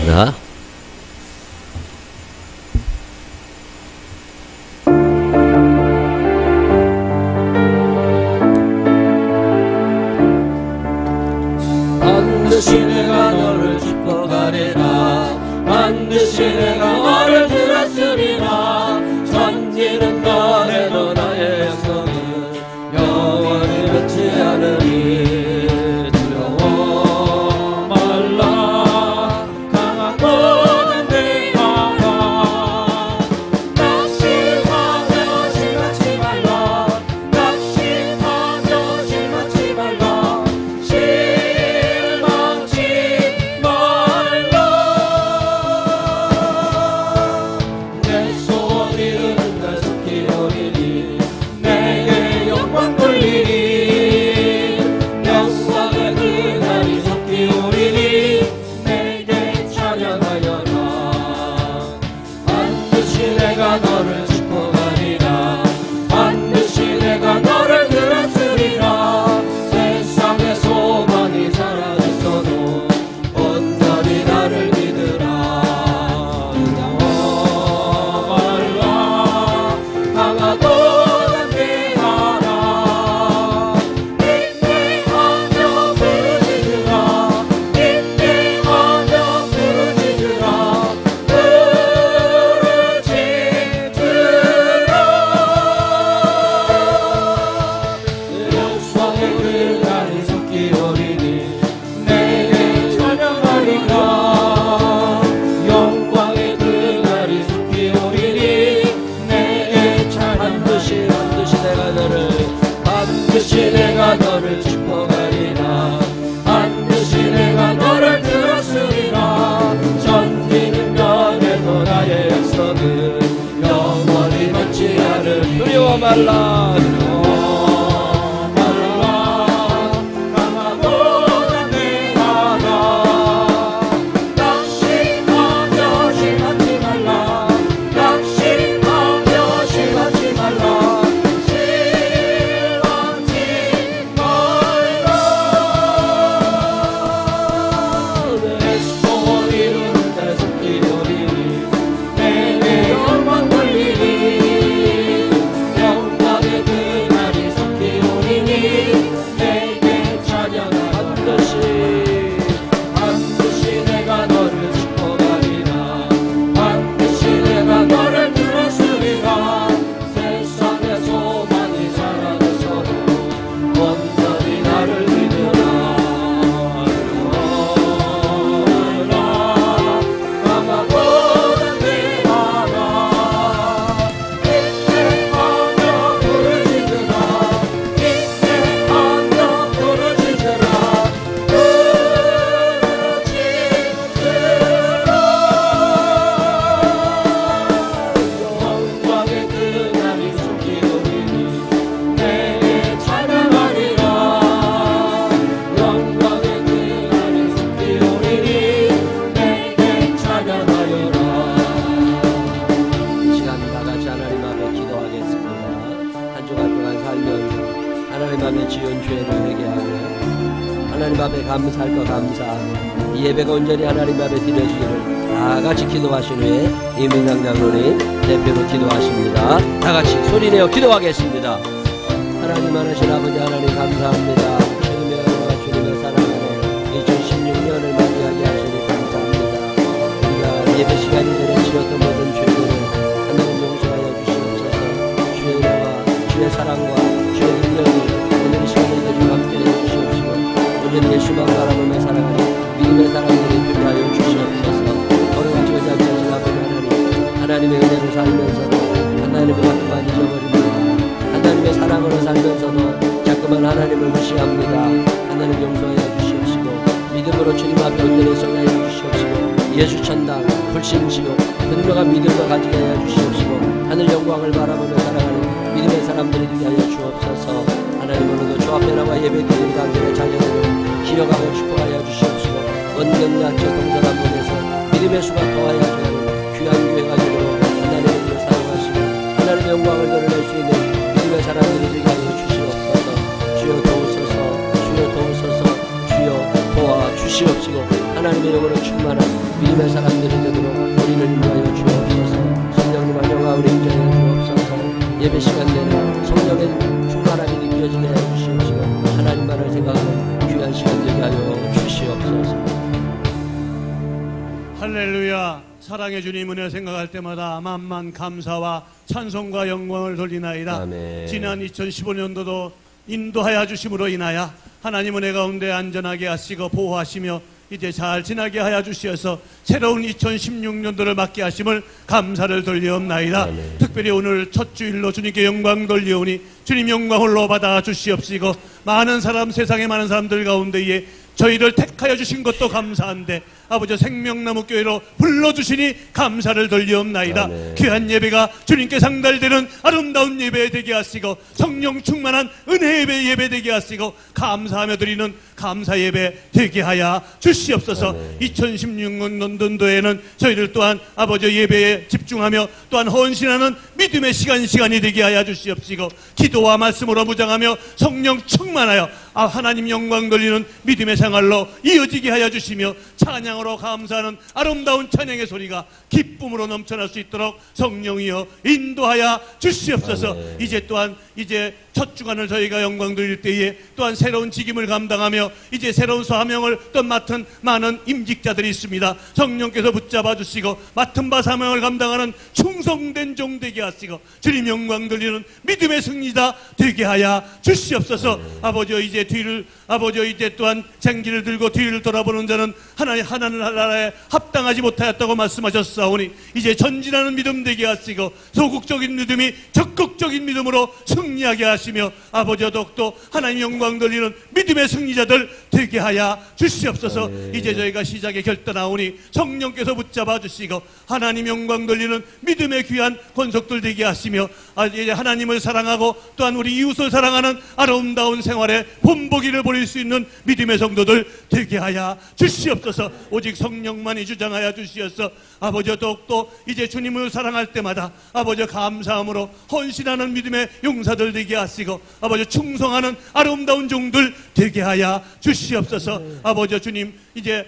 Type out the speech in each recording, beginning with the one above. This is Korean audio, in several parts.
기도하겠습니다. 반드시 내가 너를 기뻐가리라. 반드시 내가 너를 들었으리라. 전지는 너래도 나의 약속은 영원히 변치 않으리. 두려워 말라. 강하고는 내가 낙심하며 실망치 말라. 낙심하며 실망치 말라. 너를 축복하리라. 반드시 내가 너를 들었으리라. 세상의 소망이 사라졌어도 온전히 나를 믿으라. 두려워 말라. 강하고 담대하라. 인내하며 부르짖으라. 인내하며 부르짖으라. 반드시 내가 너를 축복하리라. 반드시 내가 너를 들었으리라. 전지는 변해도 나의 약속은 영원히 변치 않을. 두려워 말라. 두려워 말라. 강하고 담대하라. 낙심하며 실망치 말라. 낙심하며 실망치 말라. 하나님 앞에 감사할 것 감사하고 이 예배가 온전히 하나님 앞에 드려지기를 다 같이 기도하신 후에 이민상 장로님 대표로 기도하십니다. 다 같이 소리내어 기도하겠습니다. 하나님 하나신 아버지 하나님 감사합니다. 주님의 은혜와 주님의 사랑 안에 2016년을 맞이하게 하시니 감사합니다. 우리가 예배 시간이 전에 지었던 모든 죄들을 하나님 용서하여 주시옵소서. 주의 은혜와 주의 사랑과 주의 능력이 오늘 이 시간에 우리와 함께 해주시옵시고 오늘 예수만 바라보며 살아가는 믿음의 사람들이 되게 하여 주시옵소서. 어려운 죄자들이 지나보는 하나님의 은혜를 살면서도 하나님의 자꾸만 잊어버립니다. 하나님의 사랑으로 살면서도 자꾸만 하나님을 무시합니다. 하나님 용서하여 주시옵시고 믿음으로 주님 앞에 온전히 서게 하여 주시옵시고 예수 천당 불신시고 분명한 믿음을 가지게 하여 주시옵시고 하늘 영광을 바라보며 살아가는 믿음의 사람들이 되게 하여 주옵소서. 하나님 오늘도 주 앞에 나와 예배드리는 당신의 자녀들을 기억하고 축복하여 주시옵시고 원경야처 동서남 문에서 믿음의 수가 더하여 주는 귀한 교회가 되도록 하나님을 사랑하시고 하나님의 영광을 드러낼 수 있는 믿음의 사람들이 되게 하여 주시옵소서. 주여 도우소서. 주여 도우소서. 주여 도와 주시옵시고 하나님 하나님의 영으로 충만한 믿음의 사람들이 되도록 우리를 인도하여 주옵소서. 성령님 안녕하 우리 인자해 주옵소서. 예배 시간 내내 성령의 충만함이 느껴지게 해 주시옵시고 하나님만을 생각하는 귀한 시간 되게 하여 주시옵소서. 할렐루야. 사랑의 주님 은혜 생각할 때마다 만만 감사와 찬송과 영광을 돌리나이다. 아멘. 지난 2015년도도 인도하여 주심으로 인하여 하나님 은혜 가운데 안전하게 하시고 보호하시며 이제 잘 지나게 하여 주시어서 새로운 2016년도를 맞게 하심을 감사를 돌리옵나이다. 아멘. 특별히 오늘 첫 주일로 주님께 영광 돌리오니 주님 영광 홀로 받아 주시옵시고 많은 사람, 세상의 많은 사람들 가운데에 저희를 택하여 주신 것도 감사한데 아버지 생명나무 교회로 불러주시니 감사를 돌리옵나이다. 아멘. 귀한 예배가 주님께 상달되는 아름다운 예배 되게 하시고 성령 충만한 은혜 예배 되게 하시고 감사하며 드리는 감사 예배 되게 하여 주시옵소서. 아멘. 2016년도에는 저희들 또한 아버지 예배에 집중하며 또한 헌신하는 믿음의 시간이 되게 하여 주시옵시고 기도와 말씀으로 무장하며 성령 충만하여 하나님 영광 돌리는 믿음의 생활로 이어지게 하여 주시며 찬양으로 감사하는 아름다운 찬양의 소리가 기쁨으로 넘쳐날 수 있도록 성령이여 인도하여 주시옵소서. 아멘. 이제 또한 이제 첫 주간을 저희가 영광 돌릴 때에 또한 새로운 직임을 감당하며 이제 새로운 사명을 또 맡은 많은 임직자들이 있습니다. 성령께서 붙잡아 주시고 맡은 바 사명을 감당하는 충성된 종 되게 하시고 주님 영광 돌리는 믿음의 승리자 되게 하여 주시옵소서. 아버지 이제 뒤를 아버지 이제 또한 쟁기를 들고 뒤를 돌아보는 자는 하나님 나라에 합당하지 못하였다고 말씀하셨사오니 이제 전진하는 믿음 되게 하시고 소극적인 믿음이 적극적인 믿음으로 승리하게 하시며 아버지 더욱더 하나님 영광 돌리는 믿음의 승리자들 되게 하여 주시옵소서. 아멘. 이제 저희가 시작에 결단하오니 성령께서 붙잡아 주시고 하나님 영광 돌리는 믿음의 귀한 권속들 되게 하시며 이제 하나님을 사랑하고 또한 우리 이웃을 사랑하는 아름다운 생활에 본보기를 보일 수 있는 믿음의 성도들 되게 하여 주시옵소서. 오직 성령만이 주장하여 주시어서 아버지 더욱더 이제 주님을 사랑할 때마다 아버지 감사함으로 헌신하는 믿음의 용사들 되게 하시고 아버지 충성하는 아름다운 종들 되게 하여 주시옵소서. 아버지 주님 이제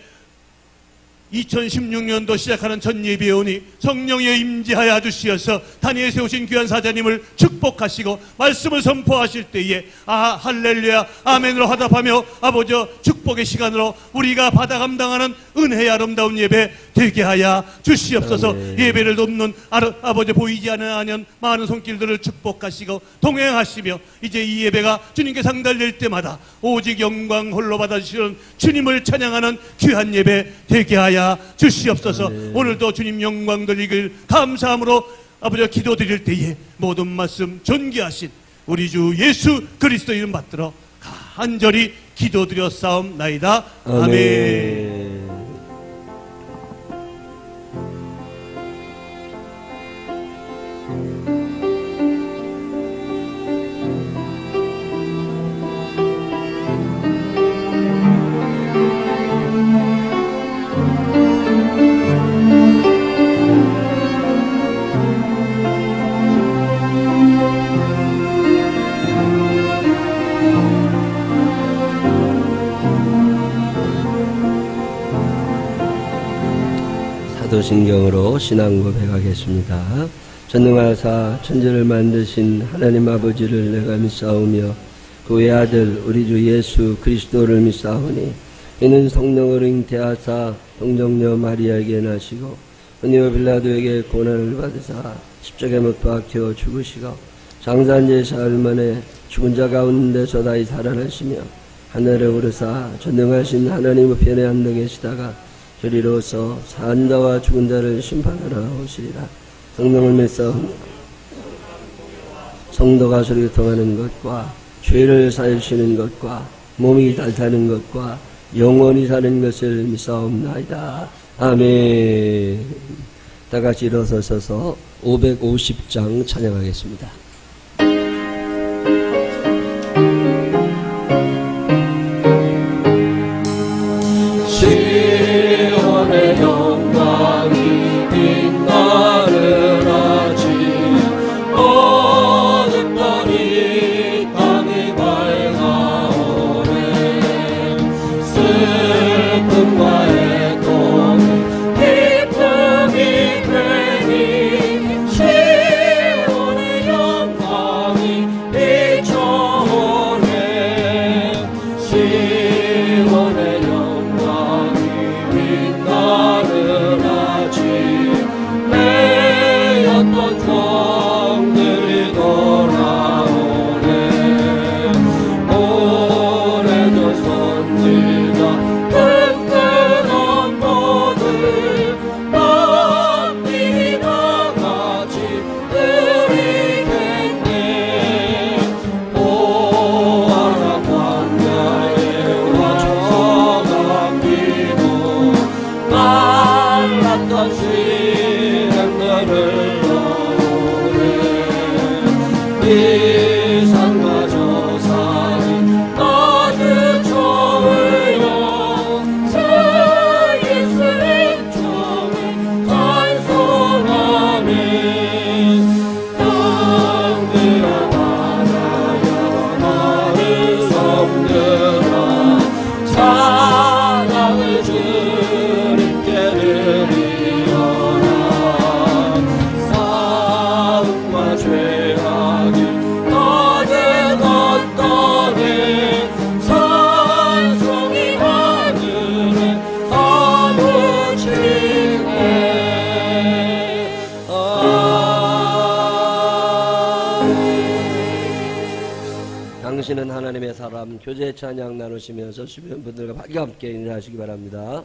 2016년도 시작하는 전 예배에 오니 성령에 임재하여 주시어서 단위에 세우신 귀한 사자님을 축복하시고 말씀을 선포하실 때에 할렐루야 아멘으로 화답하며 아버지 축복의 시간으로 우리가 받아 감당하는 은혜의 아름다운 예배 되게 하여 주시옵소서. 아멘. 예배를 돕는 아버지 보이지 않는 많은 손길들을 축복하시고 동행하시며 이제 이 예배가 주님께 상달될 때마다 오직 영광 홀로 받아주시는 주님을 찬양하는 귀한 예배 되게 하여 주시옵소서. 아멘. 오늘도 주님 영광 돌리길 감사함으로 아버지 기도드릴 때에 모든 말씀 존귀하신 우리 주 예수 그리스도 이름 받들어 간절히 기도드렸사옵나이다. 아멘. 아멘. 사도신경으로 신앙 고백하겠습니다. 전능하사 천지를 만드신 하나님 아버지를 내가 믿사오며 그 외아들 우리 주 예수 그리스도를 믿사오니 이는 성령으로 잉태하사 동정녀 마리아에게 나시고 본디오 빌라도에게 고난을 받으사 십자가에 못 박혀 죽으시고 장사한 사흘 만에 죽은 자 가운데서 다시 살아나시며 하늘에 오르사 전능하신 하나님 우편에 앉아 계시다가 저리로서 산 자와 죽은 자를 심판하러 오시리라. 성령을 믿사오니 성도가 소리 통하는 것과 죄를 사주시는 것과 몸이 잘 사는 것과 영원히 사는 것을 믿사옵나이다. 아멘. 다 같이 일어서셔서 550장 찬양하겠습니다. 시온의 영광이 빛나는 아침 어둡던 이 땅이 밝아오네 슬픔과 하시는 너를 노래 이 산과 저 산이 마주쳐요 새 예수의 종을 찬송하네 땅들아 바다야 나를 섬들아 찬양을 주님께 드리어라 싸움과 죄악이 낮은 어떠해 찬송이 하늘에 사무치네 당신은 하나님의 사람 교제 찬양 나누시면서 주변 분들과 함께 인사하시기 바랍니다.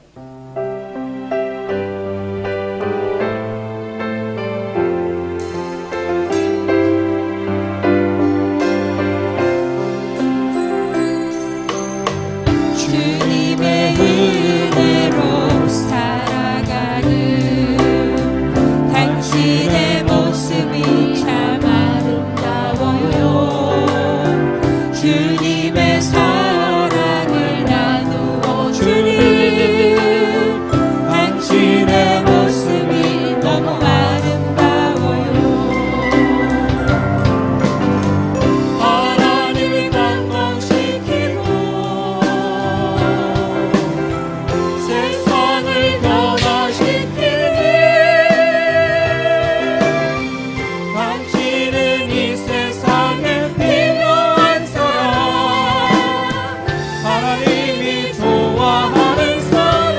주님의 은혜로 살아가는 당신의 모습이 참 아름다워요. 주님의 사랑을 나누어 주님 당신의 모습이 너무 아름다워요. 하나님을 감동시키고 세상을 변화시키니 당신은 이 세상에 필요한 사람 하나님이 좋아하는 사람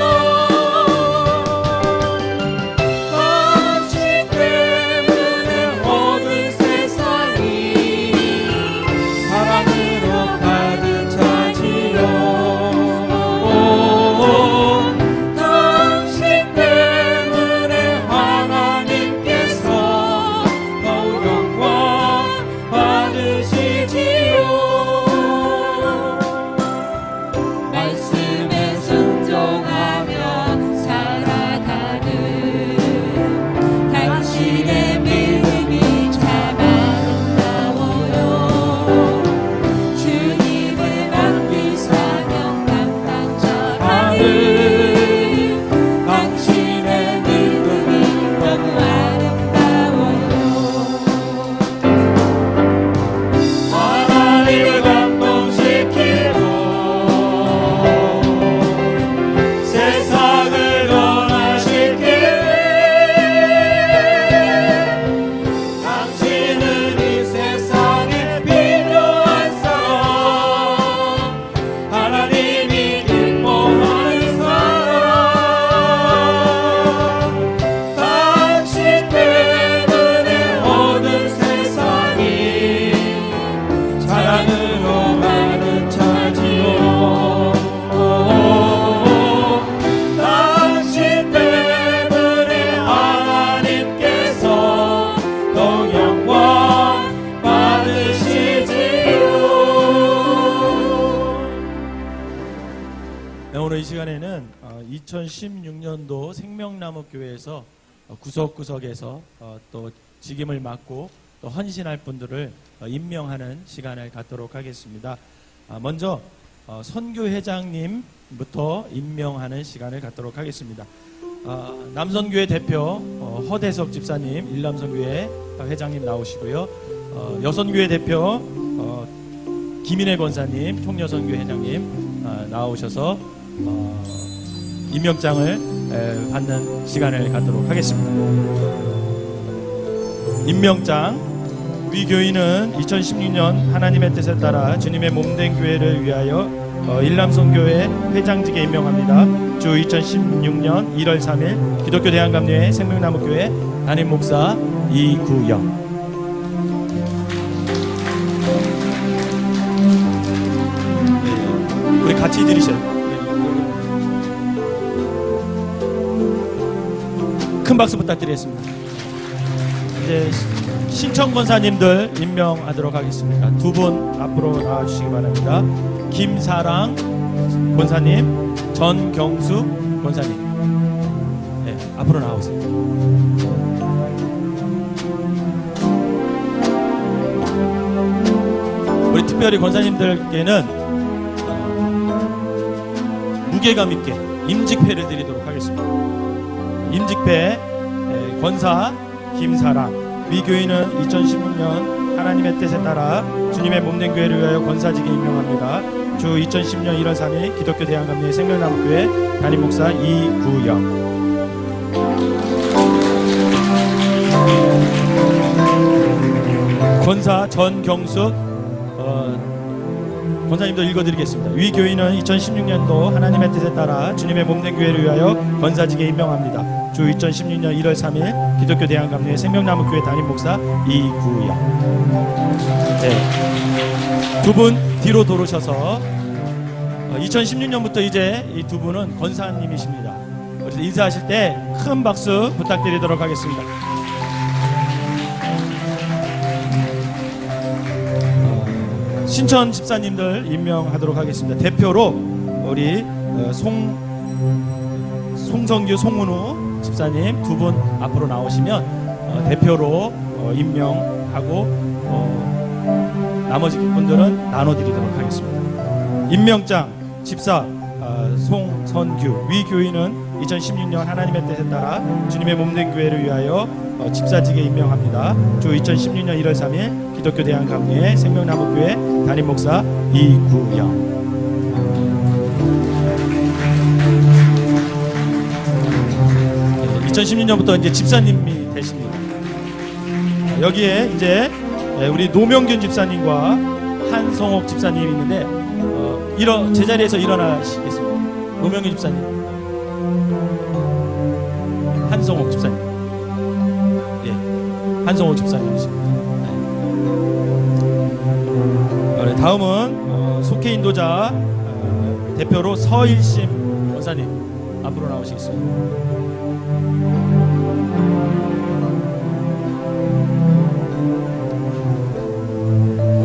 당신 때문에 어두운 세상이 사랑으로 가득 차지요 당신 때문에 하나님께서 더욱 영광 받으시지요 말씀에 순종하며 살아가는 당신의 믿음이 참 아름다워요. 주님을 맡긴 사명 감당자라는 당신의 믿음이 너무 아름다워요. 하나님을 감동시키고 세상을 변화시키네 당신은 이 세상에 필요한 사람 하나님이 기뻐하는 사람 당신 때문에 어두운 세상이 사랑으로 가득 차지요 당신 때문에 하나님께서 더욱 영광 받으시지요. 오늘 이 시간에는 2016년도 생명나무교회에서 구석구석에서 또 직임을 맡고 또 헌신할 분들을 임명하는 시간을 갖도록 하겠습니다. 먼저 선교회장님부터 임명하는 시간을 갖도록 하겠습니다. 남선교회 대표 허대석 집사님, 일남선교회 회장님 나오시고요. 여선교회 대표 김인혜 권사님, 총여선교회 회장님 나오셔서 임명장을 받는 시간을 갖도록 하겠습니다. 임명장. 우리 교인은 2016년 하나님의 뜻에 따라 주님의 몸된 교회를 위하여 일남선교회 회장직에 임명합니다. 주 2016년 1월 3일 기독교 대한감리회 생명나무교회 담임 목사 이구영. 우리 같이 드리셔요. 큰 박수 부탁드리겠습니다. 이제 신청 권사님들 임명하도록 하겠습니다. 두 분 앞으로 나와주시기 바랍니다. 김사랑 권사님, 전경수 권사님. 네, 앞으로 앞으로 나오세요. 우리 특별히 권사님들께는 무게감 있게 임직패를 드리도록 하겠습니다. 임직패 권사 김사랑, 위교인은 2016년 하나님의 뜻에 따라 주님의 몸된 교회를 위하여 권사직에 임명합니다. 주 2010년 1월 3일 기독교 대한감리의 생명나무교회 담임목사 이구영. 권사 전경숙 권사님도 읽어드리겠습니다. 위 교인은 2016년도 하나님의 뜻에 따라 주님의 몸된 교회를 위하여 권사직에 임명합니다. 주 2016년 1월 3일 기독교 대한감리의 생명나무교회 담임목사 이구영. 네. 두 분 뒤로 돌으셔서 2016년부터 이제 이 두 분은 권사님이십니다. 그래서 인사하실 때 큰 박수 부탁드리도록 하겠습니다. 신천 집사님들 임명하도록 하겠습니다. 대표로 우리 송성규, 송은우 집사님 두 분 앞으로 나오시면 대표로 임명하고 나머지 분들은 나눠드리도록 하겠습니다. 임명장 집사 송선규, 위 교인은 2016년 하나님의 뜻에 따라 주님의 몸된 교회를 위하여 집사직에 임명합니다. 주 2016년 1월 3일 기독교 대한감리의 생명나무교회 담임목사 이구영. 네, 2016년부터 이제 집사님이 되십니다. 여기에 이제 우리 노명균 집사님과 한성옥 집사님이 있는데 제자리에서 일어나시겠습니다. 노명균 집사님, 한성옥 집사님. 예, 한성옥 집사님이십니다. 네. 다음은 속해인도자 대표로 서일심 원사님 앞으로 나오시겠습니다.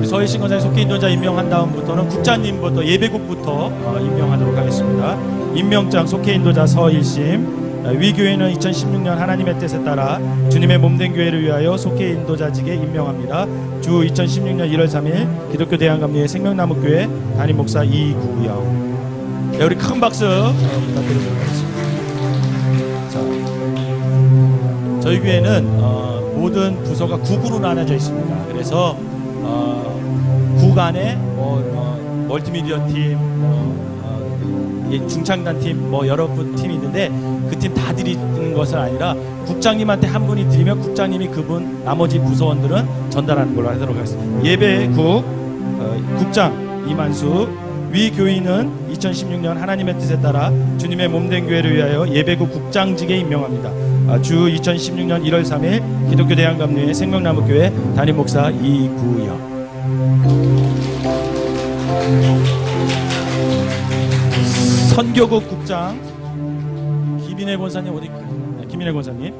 서일신 권사님 속해인도자 임명한 다음부터는 국장님부터 예배국부터 임명하도록 하겠습니다. 임명장 속해인도자 서일심, 위교회는 2016년 하나님의 뜻에 따라 주님의 몸된 교회를 위하여 속해인도자직에 임명합니다. 주 2016년 1월 3일 기독교 대한감리의 생명나무교회 담임목사 이구영. 네, 우리 큰 박수 부탁드리도록 하겠습니다. 자, 저희 교회는 모든 부서가 국으로 나눠져 있습니다. 그래서 국 안에 멀티미디어 팀, 중창단 팀, 여러 분 팀이 있는데 그 팀 다 드리는 것은 아니라 국장님한테 한 분이 드리면 국장님이 그분 나머지 부서원들은 전달하는 걸로 하도록 하겠습니다. 예배국 국장 이만수, 위 교인은 2016년 하나님의 뜻에 따라 주님의 몸된 교회를 위하여 예배국 국장직에 임명합니다. 주 2016년 1월 3일 기독교 대한감리의 생명나무교회 담임목사 이구영. 선교국 국장 김인혜 권사님 어디? 네, 김인혜 권사님.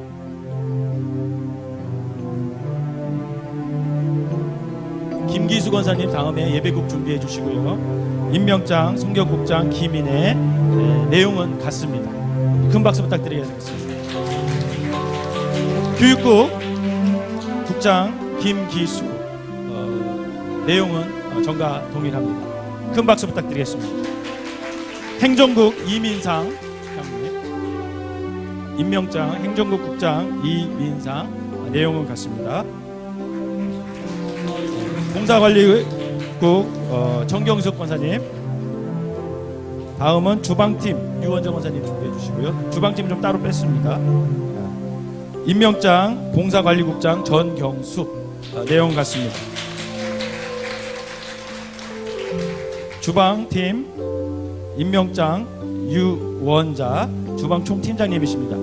김기수 권사님 다음에 예배국 준비해 주시고요. 임명장 선교국장 김인혜. 네, 내용은 같습니다. 큰 박수 부탁드리겠습니다. 교육국 국장 김기수. 내용은 전과 동일합니다. 큰 박수 부탁드리겠습니다. 행정국 이민상 임명장 행정국 국장 이민상. 내용은 같습니다. 봉사관리국 정경숙 권사님. 다음은 주방팀 유원정 권사님 준비해 주시고요. 주방팀 좀 따로 뺐습니다. 임명장 봉사관리국장 전경숙. 내용 같습니다. 주방팀 임명장 유원자 주방 총팀장님이십니다.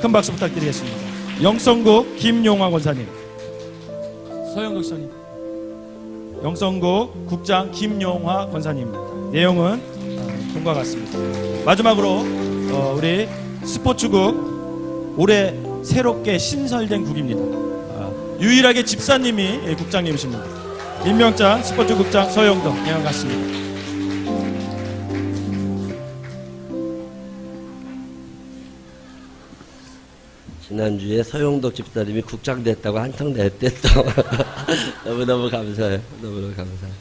큰 박수 부탁드리겠습니다. 영성국 김용화 권사님. 서영국 선임. 영성국 국장 김용화 권사님입니다. 내용은 동과 같습니다. 마지막으로 우리 스포츠국 올해 새롭게 신설된 국입니다. 유일하게 집사님이 국장님이십니다. 임명장 스포츠국장 서영덕. 내용 같습니다. 지난주에 서용덕 집사님이 국장 됐다고 한턱 냈대 또. 너무너무 감사해요. 너무너무 감사해요.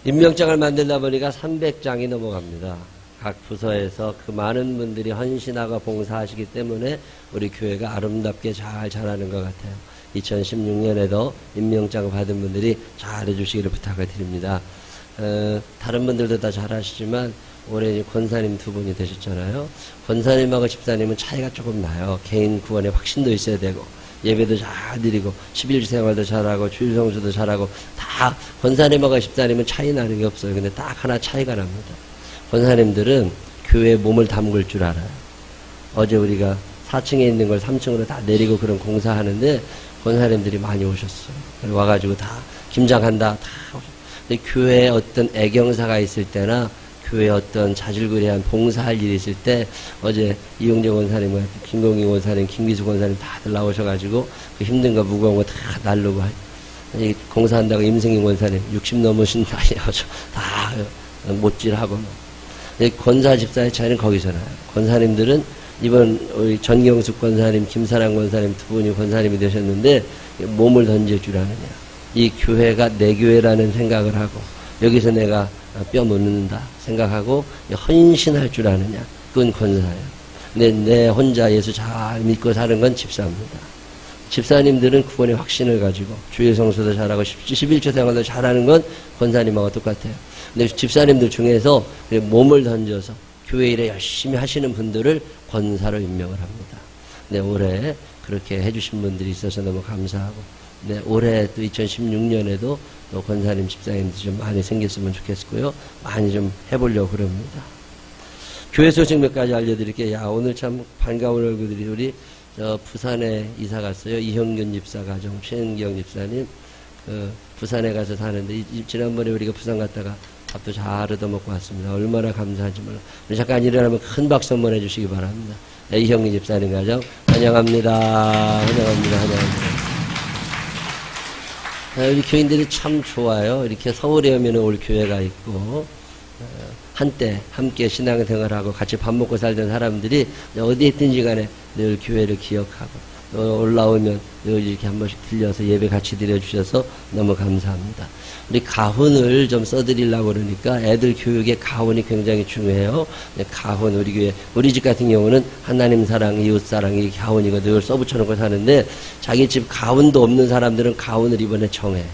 임명장을 만들다 보니까 300장이 넘어갑니다. 각 부서에서 그 많은 분들이 헌신하고 봉사하시기 때문에 우리 교회가 아름답게 잘 자라는 것 같아요. 2016년에도 임명장 받은 분들이 잘해 주시기를 부탁을 드립니다. 다른 분들도 다 잘하시지만 올해 권사님 두 분이 되셨잖아요. 권사님하고 집사님은 차이가 조금 나요. 개인 구원에 확신도 있어야 되고 예배도 잘 드리고 11주 생활도 잘하고 주일 성수도 잘하고 다 권사님하고 집사님은 차이 나는 게 없어요. 근데 딱 하나 차이가 납니다. 권사님들은 교회에 몸을 담글 줄 알아요. 어제 우리가 4층에 있는 걸 3층으로 다 내리고 그런 공사하는데 권사님들이 많이 오셨어요. 와가지고 다 김장한다 다 오셨어요. 교회에 어떤 애경사가 있을 때나 교회에 어떤 자질구레한 봉사할 일이 있을 때 어제 이용재 권사님과 김공희 권사님, 김기수 권사님 다들 나오셔가지고 그 힘든 거 무거운 거 다 날르고 공사한다고 임승희 권사님 60 넘으신 나이여서 다 못질하고 권사 집사의 차이는 거기서 나요. 권사님들은 이번 우리 전경숙 권사님, 김사랑 권사님 두 분이 권사님이 되셨는데 몸을 던질 줄 아느냐. 이 교회가 내 교회라는 생각을 하고 여기서 내가 뼈 묻는다 생각하고 헌신할 줄 아느냐. 그건 권사예요. 근데 내 혼자 예수 잘 믿고 사는 건 집사입니다. 집사님들은 구원의 확신을 가지고 주일 성수도 잘하고 11조 생활도 잘하는 건 권사님하고 똑같아요. 근데 집사님들 중에서 몸을 던져서 교회 일에 열심히 하시는 분들을 권사로 임명을 합니다. 네, 올해 그렇게 해주신 분들이 있어서 너무 감사하고, 네, 올해 또 2016년에도 또 권사님, 집사님들 좀 많이 생겼으면 좋겠고요. 많이 좀 해보려고 그럽니다. 교회 소식 몇 가지 알려드릴게요. 야, 오늘 참 반가운 얼굴들이 우리 부산에 이사 갔어요. 이형균 집사 가정, 최은경 집사님. 부산에 가서 사는데, 지난번에 우리가 부산 갔다가 밥도 잘 얻어먹고 왔습니다. 얼마나 감사한지 몰라. 우리 잠깐 일어나면 큰 박수 한번 해주시기 바랍니다. 네, 이형균 집사님 가정, 환영합니다. 환영합니다. 환영합니다. 우리 교인들이 참 좋아요. 이렇게 서울에 오면 올 교회가 있고, 한때 함께 신앙생활하고 같이 밥 먹고 살던 사람들이 어디에 있든지 간에 늘 교회를 기억하고 올라오면 늘 이렇게 한 번씩 들려서 예배 같이 드려주셔서 너무 감사합니다. 우리 가훈을 좀 써드리려고 그러니까 애들 교육에 가훈이 굉장히 중요해요. 가훈, 우리 교회, 우리 집 같은 경우는 하나님 사랑, 이웃 사랑이 가훈이고 늘 써붙여놓고 사는데 자기 집 가훈도 없는 사람들은 가훈을 이번에 정해.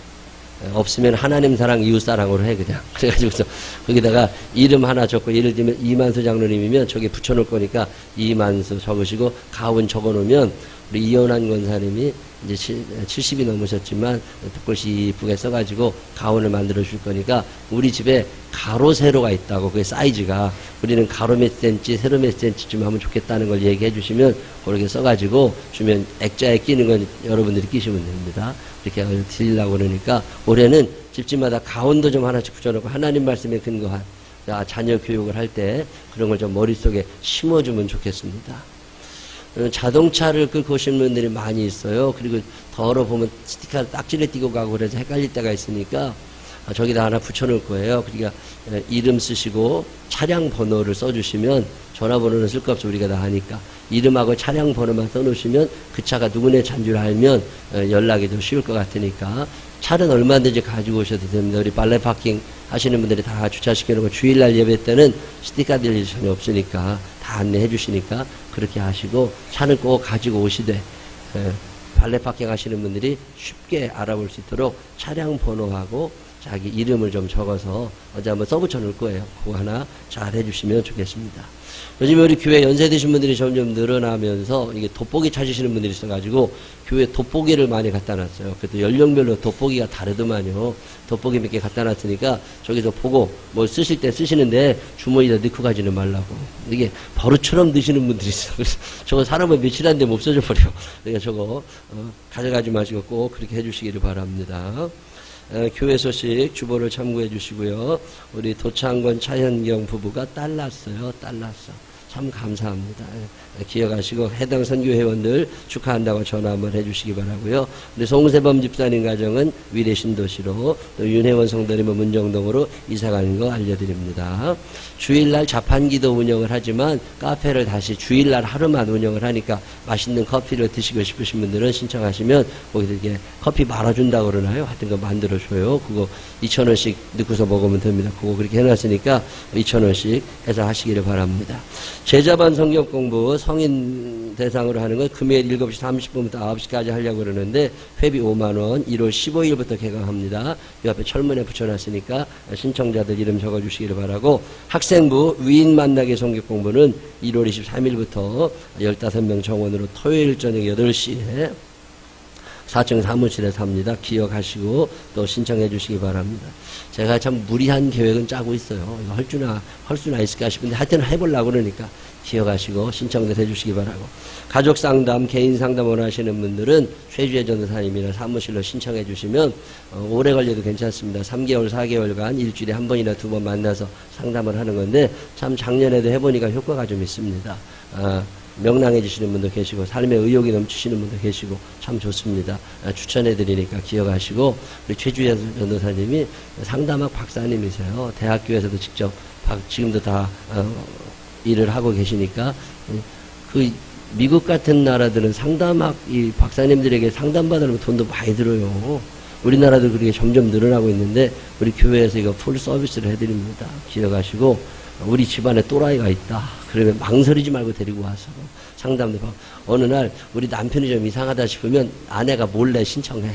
없으면 하나님 사랑, 이웃 사랑으로 해, 그냥. 그래가지고서 거기다가 이름 하나 적고, 예를 들면 이만수 장로님이면 저기 붙여놓을 거니까 이만수 적으시고, 가훈 적어 놓으면 우리 이현환 권사님이 이제 70이 넘으셨지만 붓글씨 이쁘게 써가지고 가훈을 만들어 줄 거니까 우리 집에 가로 세로가 있다고, 그게 사이즈가 우리는 가로 몇 센치 세로 몇 센치쯤 하면 좋겠다는 걸 얘기해 주시면 그렇게 써가지고 주면 액자에 끼는 건 여러분들이 끼시면 됩니다. 이렇게 드리려고 그러니까 올해는 집집마다 가훈도 좀 하나씩 붙여놓고 하나님 말씀에 근거한 자녀 교육을 할 때 그런 걸 좀 머릿속에 심어주면 좋겠습니다. 자동차를 끌고 오신 분들이 많이 있어요. 그리고 더러 보면 스티커 딱지를 띄고 가고 그래서 헷갈릴 때가 있으니까 저기다 하나 붙여놓을 거예요. 그러니까 이름 쓰시고 차량 번호를 써주시면, 전화번호는 쓸 거 없어 우리가 다 하니까 이름하고 차량 번호만 써놓으시면 그 차가 누구네 차인 줄 알면 연락이 더 쉬울 것 같으니까 차는 얼마든지 가지고 오셔도 됩니다. 우리 발레 파킹 하시는 분들이 다 주차시켜놓고 주일날 예배 때는 스티커 될 일이 전혀 없으니까 다 안내해 주시니까 그렇게 하시고, 차는 꼭 가지고 오시되 발레 파킹 하시는 분들이 쉽게 알아볼 수 있도록 차량 번호하고 자기 이름을 좀 적어서 어제 한번 써붙여 놓을 거예요. 그거 하나 잘 해주시면 좋겠습니다. 요즘에 우리 교회 연세 드신 분들이 점점 늘어나면서 이게 돋보기 찾으시는 분들이 있어가지고 교회 돋보기를 많이 갖다 놨어요. 그래도 연령별로 돋보기가 다르더만요. 돋보기 몇 개 갖다 놨으니까 저기서 보고 뭐 쓰실 때 쓰시는데 주머니에다 넣고 가지는 말라고. 이게 버릇처럼 드시는 분들이 있어. 그래서 저거 사람을 며칠 안 되면 없어져 버려. 그러니까 저거 가져가지 마시고 꼭 그렇게 해주시기를 바랍니다. 교회 소식 주보를 참고해 주시고요. 우리 도창권 차현경 부부가 딸 낳았어요. 딸 낳았어. 참 감사합니다. 기억하시고 해당 선교회원들 축하한다고 전화 한번 해주시기 바라고요. 우리 송세범 집사님 가정은 위례 신도시로, 또 윤혜원 성도님은 문정동으로 이사가는 거 알려드립니다. 주일날 자판기도 운영을 하지만 카페를 다시 주일날 하루만 운영을 하니까 맛있는 커피를 드시고 싶으신 분들은 신청하시면 거기서 이렇게 커피 말아준다고 그러나요? 하여튼 거 만들어줘요. 그거 2,000원씩 넣고서 먹으면 됩니다. 그거 그렇게 해놨으니까 2,000원씩 해서 하시기를 바랍니다. 제자반 성경 공부 성인 대상으로 하는 건 금요일 7시 30분부터 9시까지 하려고 그러는데 회비 5만원 1월 15일부터 개강합니다. 이 앞에 철문에 붙여놨으니까 신청자들 이름 적어주시기를 바라고, 학생부 위인 만나기 성경 공부는 1월 23일부터 15명 정원으로 토요일 저녁 8시에 4층 사무실에서 합니다. 기억하시고 또 신청해 주시기 바랍니다. 제가 참 무리한 계획은 짜고 있어요. 이거 할 수나 있을까 싶은데 하여튼 해보려고 그러니까 기억하시고 신청도 해주시기 바라고, 가족 상담, 개인 상담 원하시는 분들은 최주혜 전도사님이나 사무실로 신청해 주시면 오래 걸려도 괜찮습니다. 3개월, 4개월간 일주일에 한 번이나 2번 만나서 상담을 하는 건데 참 작년에도 해보니까 효과가 좀 있습니다. 명랑해지시는 분도 계시고 삶에 의욕이 넘치시는 분도 계시고 참 좋습니다. 추천해드리니까 기억하시고, 우리 최주혜 전도사님이 상담학 박사님이세요. 대학교에서도 직접 지금도 다 일을 하고 계시니까, 그 미국 같은 나라들은 상담학 이 박사님들에게 상담받으려면 돈도 많이 들어요. 우리나라도 그렇게 점점 늘어나고 있는데 우리 교회에서 이거 풀 서비스를 해드립니다. 기억하시고, 우리 집안에 또라이가 있다 그러면 망설이지 말고 데리고 와서 상담도 하고, 어느 날 우리 남편이 좀 이상하다 싶으면 아내가 몰래 신청해.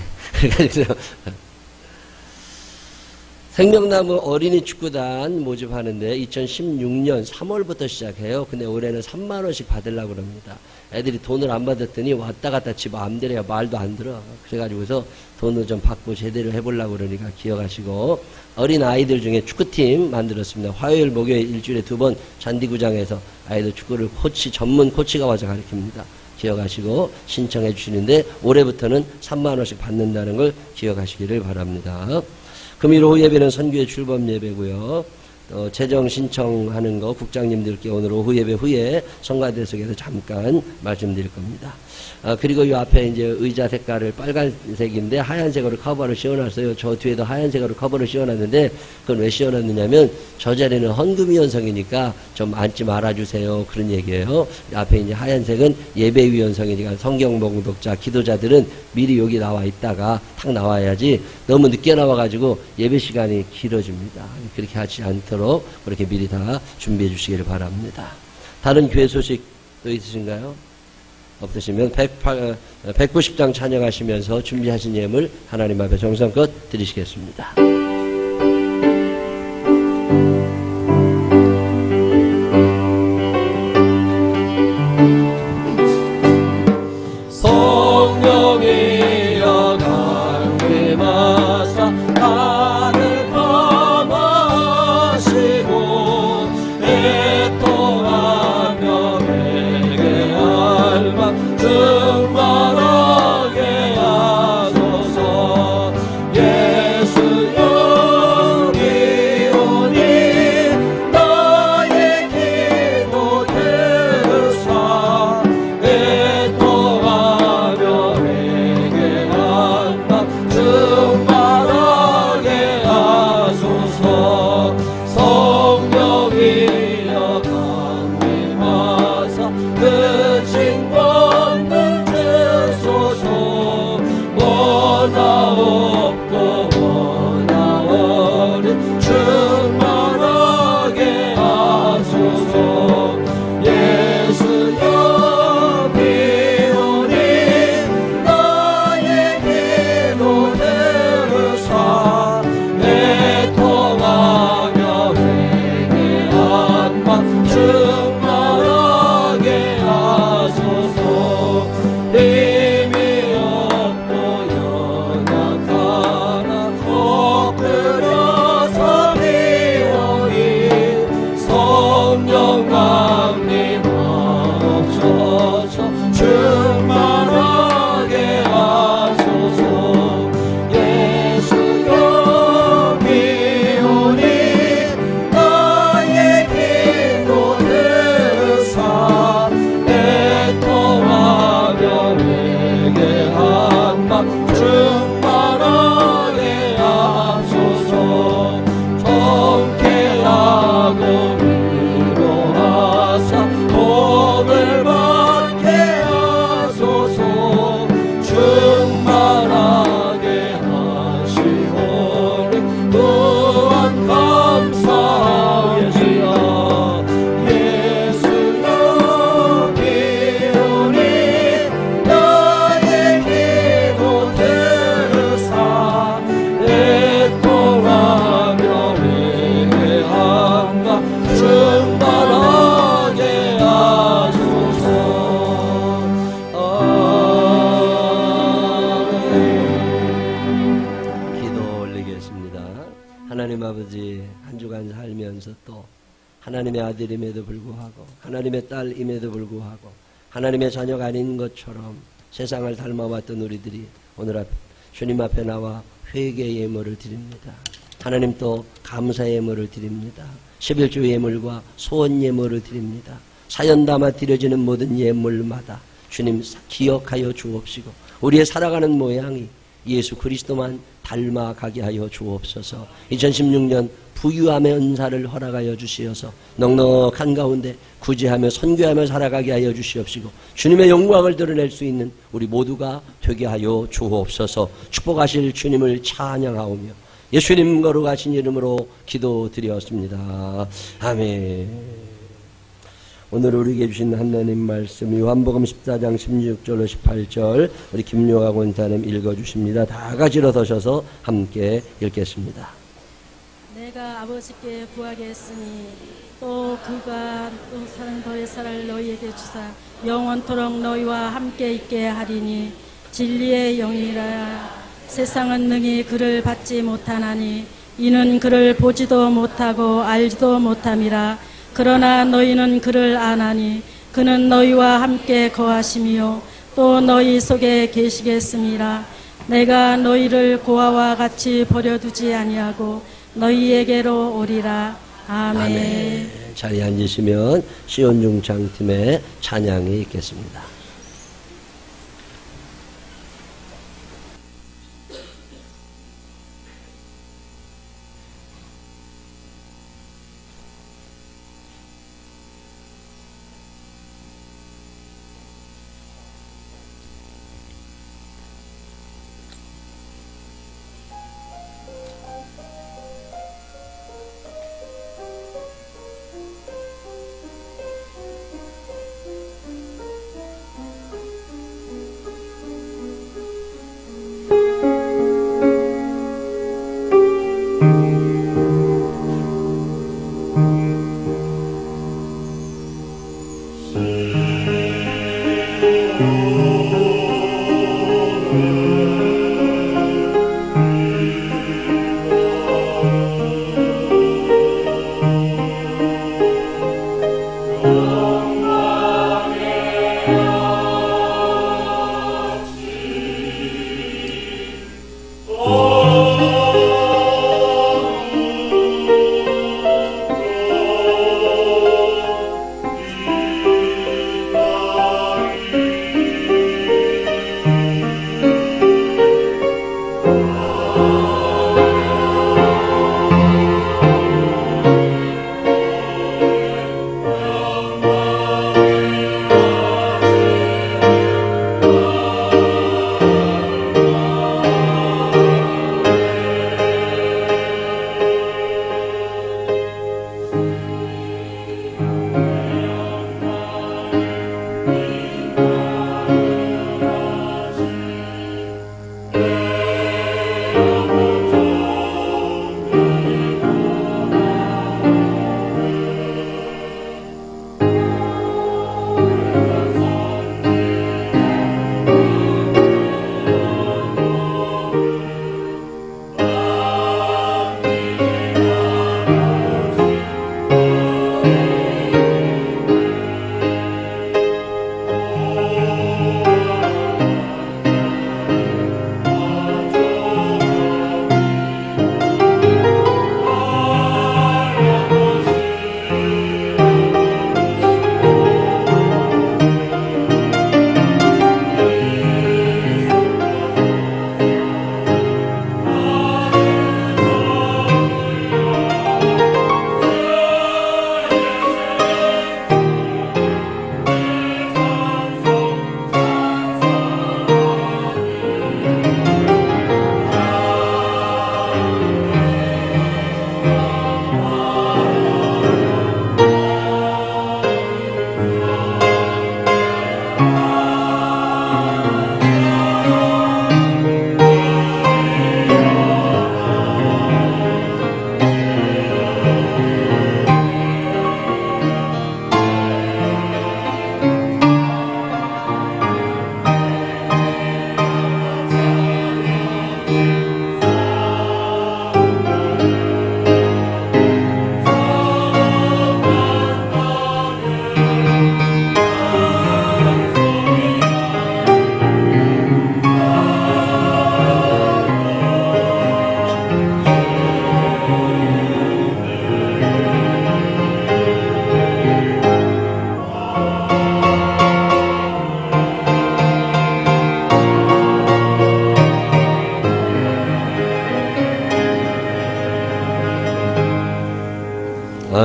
그래서 생명나무 어린이 축구단 모집하는데 2016년 3월부터 시작해요. 근데 올해는 3만 원씩 받으려고 그럽니다. 애들이 돈을 안 받았더니 왔다 갔다 집 마음대로야 말도 안 들어. 그래가지고서 돈을 좀 받고 제대로 해보려고 그러니까 기억하시고, 어린 아이들 중에 축구팀 만들었습니다. 화요일, 목요일 일주일에 2번 잔디구장에서 아이들 축구를 전문 코치가 와서 가르칩니다. 기억하시고 신청해 주시는데 올해부터는 3만 원씩 받는다는 걸 기억하시기를 바랍니다. 금일 오후 예배는 선교회 출범 예배고요. 재정 신청하는 거 국장님들께 오늘 오후 예배 후에 성가대석에서 잠깐 말씀드릴 겁니다. 그리고 이 앞에 이제 의자 색깔을 빨간색인데 하얀색으로 커버를 씌워놨어요. 저 뒤에도 하얀색으로 커버를 씌워놨는데 그건 왜 씌워놨느냐면 저 자리는 헌금위원석이니까 좀 앉지 말아주세요. 그런 얘기예요. 앞에 이제 하얀색은 예배위원석이니까 성경 봉독자, 기도자들은 미리 여기 나와 있다가 탁 나와야지 너무 늦게 나와가지고 예배 시간이 길어집니다. 그렇게 하지 않도록 그렇게 미리 다 준비해 주시기를 바랍니다. 다른 교회 소식 또 있으신가요? 없으시면 190장 찬양하시면서 준비하신 예물 하나님 앞에 정성껏 드리시겠습니다. 성령이여 강림하사 나를 범하시고 애통하며 내게 알바 충만하게 하소서. 예수 여기 오니 나의 기도 들으사 애통하며 내게 알바 충만하게 하소서. 성령이여 강림하사 그 징벌을 아버지, 한 주간 살면서 또 하나님의 아들임에도 불구하고 하나님의 딸임에도 불구하고 하나님의 자녀가 아닌 것처럼 세상을 닮아왔던 우리들이 오늘 주님 앞에 나와 회개의 예물을 드립니다. 하나님 또 감사의 예물을 드립니다. 11조 예물과 소원 예물을 드립니다. 사연 담아 드려지는 모든 예물마다 주님 기억하여 주옵시고 우리의 살아가는 모양이 예수 그리스도만 닮아가게 하여 주옵소서. 2016년 부유함의 은사를 허락하여 주시어서 넉넉한 가운데 구제하며 선교하며 살아가게 하여 주시옵시고 주님의 영광을 드러낼 수 있는 우리 모두가 되게 하여 주옵소서. 축복하실 주님을 찬양하오며 예수님 거룩하신 이름으로 기도드렸습니다. 아멘. 오늘 우리에게 주신 하나님 말씀 요한복음 14장 16절로 18절 우리 김요가 권사님 읽어주십니다. 다 같이 일어서셔서 함께 읽겠습니다. 내가 아버지께 구하겠으니 또 그가 또 사는 너의 살을 너희에게 주사 영원토록 너희와 함께 있게 하리니 진리의 영이라. 세상은 능히 그를 받지 못하나니 이는 그를 보지도 못하고 알지도 못함이라. 그러나 너희는 그를 아나니 그는 너희와 함께 거하시며 또 너희 속에 계시겠음이라. 내가 너희를 고아와 같이 버려두지 아니하고 너희에게로 오리라. 아멘. 아멘. 자리에 앉으시면 시온중창팀의 찬양이 있겠습니다.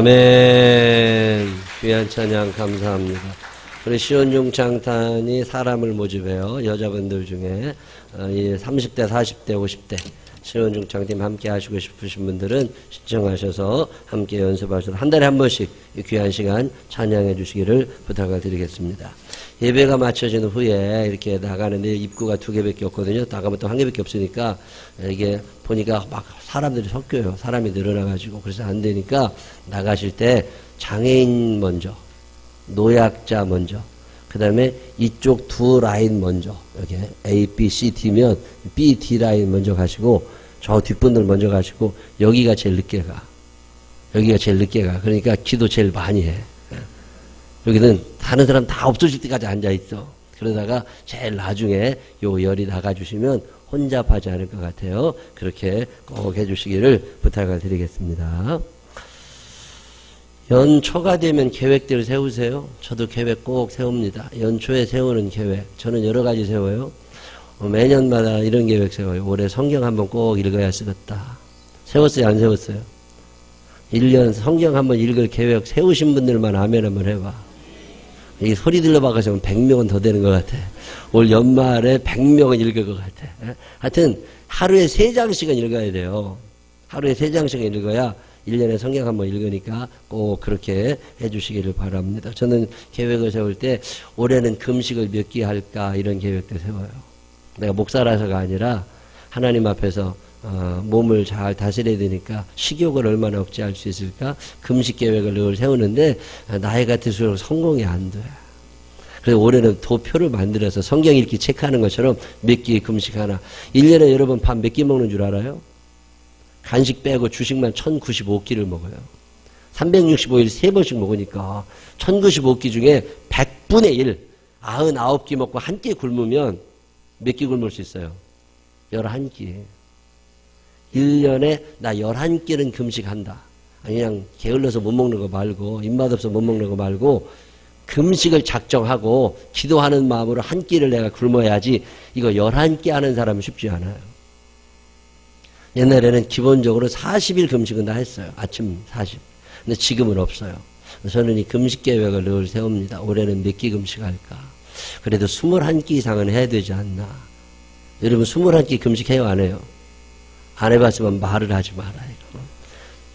아멘. 귀한 찬양 감사합니다. 우리 시온중 장탄이 사람을 모집해요. 여자분들 중에 30대, 40대, 50대 시온중 장팀 함께 하시고 싶으신 분들은 신청하셔서 함께 연습하셔서 한 달에 한 번씩 이 귀한 시간 찬양해 주시기를 부탁을 드리겠습니다. 예배가 마쳐진 후에 이렇게 나가는데 입구가 2개밖에 없거든요. 나가면 또 1개밖에 없으니까 이게 보니까 막 사람들이 섞여요. 사람이 늘어나가지고 그래서 안 되니까 나가실 때 장애인 먼저, 노약자 먼저, 그 다음에 이쪽 2 라인 먼저, 여기 A, B, C, D면 B, D 라인 먼저 가시고 저 뒷분들 먼저 가시고 여기가 제일 늦게 가. 여기가 제일 늦게 가. 그러니까 기도 제일 많이 해. 여기는 다른 사람 다 없어질 때까지 앉아있어. 그러다가 제일 나중에 요 열이 나가주시면 혼잡하지 않을 것 같아요. 그렇게 꼭 해주시기를 부탁을 드리겠습니다. 연초가 되면 계획들을 세우세요. 저도 계획 꼭 세웁니다. 연초에 세우는 계획. 저는 여러 가지 세워요. 매년마다 이런 계획 세워요. 올해 성경 한번 꼭 읽어야 쓰겠다. 세웠어요? 안 세웠어요? 1년 성경 한번 읽을 계획 세우신 분들만 아멘 한번 해봐. 이 소리 들려봐가지고 100명은 더 되는 것 같아. 올 연말에 100명은 읽을 것 같아. 하여튼 하루에 3장씩은 읽어야 돼요. 하루에 3장씩은 읽어야 1년에 성경 한번 읽으니까 꼭 그렇게 해주시기를 바랍니다. 저는 계획을 세울 때 올해는 금식을 몇 개 할까 이런 계획도 세워요. 내가 목사라서가 아니라 하나님 앞에서 몸을 잘 다스려야 되니까 식욕을 얼마나 억제할 수 있을까 금식 계획을 늘 세우는데 나이가 들수록 성공이 안 돼. 그래서 올해는 도표를 만들어서 성경 읽기 체크하는 것처럼 몇 개 금식하나. 1년에 여러분 밥 몇 개 먹는 줄 알아요? 간식 빼고 주식만 1095끼를 먹어요. 365일 3번씩 먹으니까 1095끼 중에 100분의 1, 99끼 먹고 한 끼 굶으면 몇 끼 굶을 수 있어요? 11끼. 1년에 나 11끼는 금식한다. 그냥 게을러서 못 먹는 거 말고 입맛 없어 못 먹는 거 말고 금식을 작정하고 기도하는 마음으로 한 끼를 내가 굶어야지 이거 11끼 하는 사람은 쉽지 않아요. 옛날에는 기본적으로 40일 금식은 다 했어요. 아침 40. 근데 지금은 없어요. 저는 이 금식 계획을 늘 세웁니다. 올해는 몇 끼 금식할까? 그래도 21끼 이상은 해야 되지 않나? 여러분 21끼 금식해요? 안 해요? 안 해봤으면 말을 하지 말아요.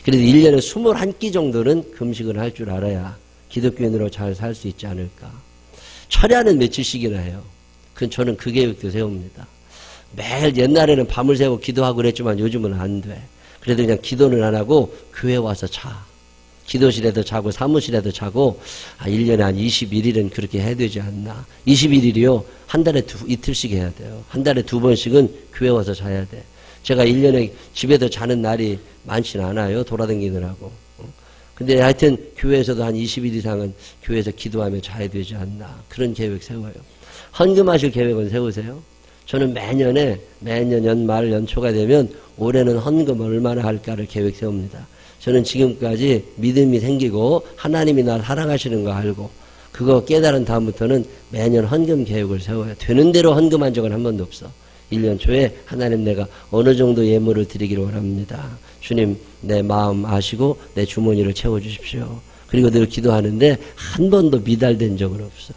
그래도 1년에 21끼 정도는 금식을 할 줄 알아야 기독교인으로 잘 살 수 있지 않을까. 철야는 며칠씩이나 해요. 저는 그 계획도 세웁니다. 매일 옛날에는 밤을 새고 기도하고 그랬지만 요즘은 안 돼. 그래도 그냥 기도는 안 하고 교회 와서 자. 기도실에도 자고 사무실에도 자고 1년에 한 21일은 그렇게 해야 되지 않나. 21일이요. 한 달에 이틀씩 해야 돼요. 한 달에 2번씩은 교회 와서 자야 돼. 제가 1년에 집에도 자는 날이 많지는 않아요. 돌아다니느라고. 근데 하여튼 교회에서도 한 20일 이상은 교회에서 기도하며 자야 되지 않나. 그런 계획 세워요. 헌금하실 계획은 세우세요. 저는 매년 연말 연초가 되면 올해는 헌금 얼마나 할까를 계획 세웁니다. 저는 지금까지 믿음이 생기고 하나님이 날 사랑하시는 거 알고 그거 깨달은 다음부터는 매년 헌금 계획을 세워요. 되는 대로 헌금한 적은 한 번도 없어. 1년 초에 하나님 내가 어느 정도 예물을 드리기를 원합니다. 주님 내 마음 아시고 내 주머니를 채워주십시오. 그리고 늘 기도하는데 한 번도 미달된 적은 없어.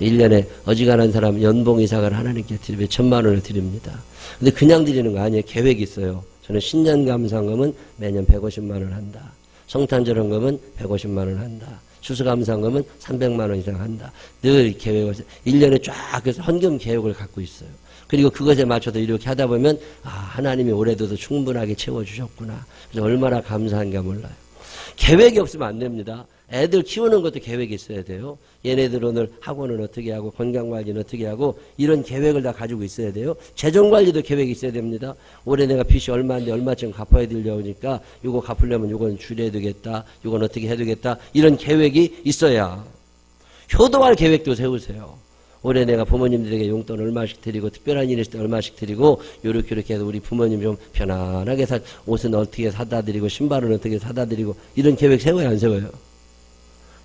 1년에 어지간한 사람 연봉 이상을 하나님께 드리면 1,000만 원을 드립니다. 근데 그냥 드리는 거 아니에요. 계획이 있어요. 저는 신년 감사금은 매년 150만 원 한다. 성탄절 헌금은 150만 원 한다. 추수감사금은 300만 원 이상 한다. 늘 계획을 1년에 쫙 해서 헌금 계획을 갖고 있어요. 그리고 그것에 맞춰서 이렇게 하다 보면 하나님이 올해도 충분하게 채워주셨구나. 그래서 얼마나 감사한가 몰라요. 계획이 없으면 안 됩니다. 애들 키우는 것도 계획이 있어야 돼요. 얘네들 오늘 학원은 어떻게 하고 건강관리는 어떻게 하고 이런 계획을 다 가지고 있어야 돼요. 재정관리도 계획이 있어야 됩니다. 올해 내가 빚이 얼마인데 얼마쯤 갚아야 되려니까 이거 갚으려면 이건 줄여야 되겠다. 이건 어떻게 해야 되겠다. 이런 계획이 있어야. 효도할 계획도 세우세요. 올해 내가 부모님들에게 용돈 얼마씩 드리고 특별한 일 있을 때 얼마씩 드리고 요렇게 해서 우리 부모님 좀 편안하게 옷은 어떻게 사다 드리고 신발은 어떻게 사다 드리고 이런 계획 세워요 안 세워요?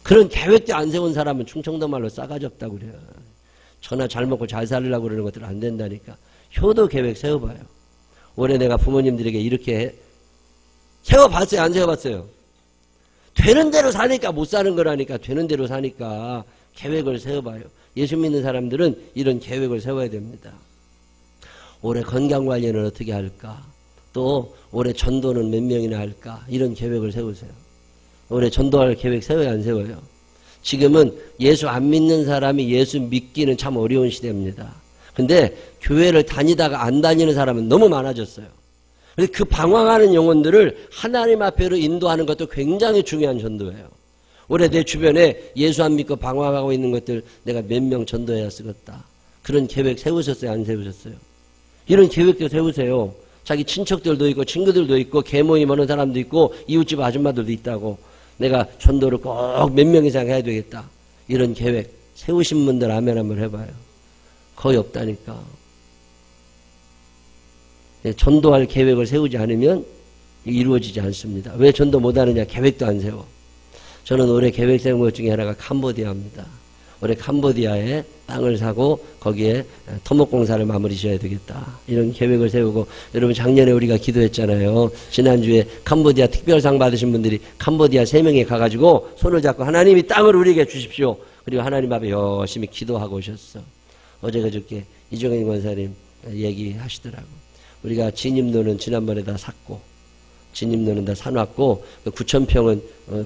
그런 계획도 안 세운 사람은 충청도 말로 싸가지 없다고 그래요. 저나 잘 먹고 잘 살려고 그러는 것들은 안 된다니까. 효도 계획 세워봐요. 올해 내가 부모님들에게 이렇게 세워봤어요 안 세워봤어요? 되는 대로 사니까 못 사는 거라니까. 되는 대로 사니까 계획을 세워봐요. 예수 믿는 사람들은 이런 계획을 세워야 됩니다. 올해 건강관리는 어떻게 할까? 또 올해 전도는 몇 명이나 할까? 이런 계획을 세우세요. 올해 전도할 계획 세워야 안 세워요? 지금은 예수 안 믿는 사람이 예수 믿기는 참 어려운 시대입니다. 근데 교회를 다니다가 안 다니는 사람은 너무 많아졌어요. 그 방황하는 영혼들을 하나님 앞으로 인도하는 것도 굉장히 중요한 전도예요. 올해 내 주변에 예수 안 믿고 방황하고 있는 것들 내가 몇 명 전도해야 쓰겠다. 그런 계획 세우셨어요? 안 세우셨어요? 이런 계획도 세우세요. 자기 친척들도 있고 친구들도 있고 계모임 하는 사람도 있고 이웃집 아줌마들도 있다고. 내가 전도를 꼭 몇 명 이상 해야 되겠다. 이런 계획 세우신 분들 아멘 한번 해봐요. 거의 없다니까. 전도할 계획을 세우지 않으면 이루어지지 않습니다. 왜 전도 못하느냐? 계획도 안 세워. 저는 올해 계획 세운 것 중에 하나가 캄보디아입니다. 올해 캄보디아에 땅을 사고 거기에 토목공사를 마무리 지어야 되겠다. 이런 계획을 세우고, 여러분 작년에 우리가 기도했잖아요. 지난주에 캄보디아 특별상 받으신 분들이 캄보디아 3명이 가가지고 손을 잡고 하나님이 땅을 우리에게 주십시오. 그리고 하나님 앞에 열심히 기도하고 오셨어. 어제 그저께 이종현 권사님 얘기하시더라고. 우리가 진입로는 지난번에 다 샀고 진입로는 다 사놨고 9,000평은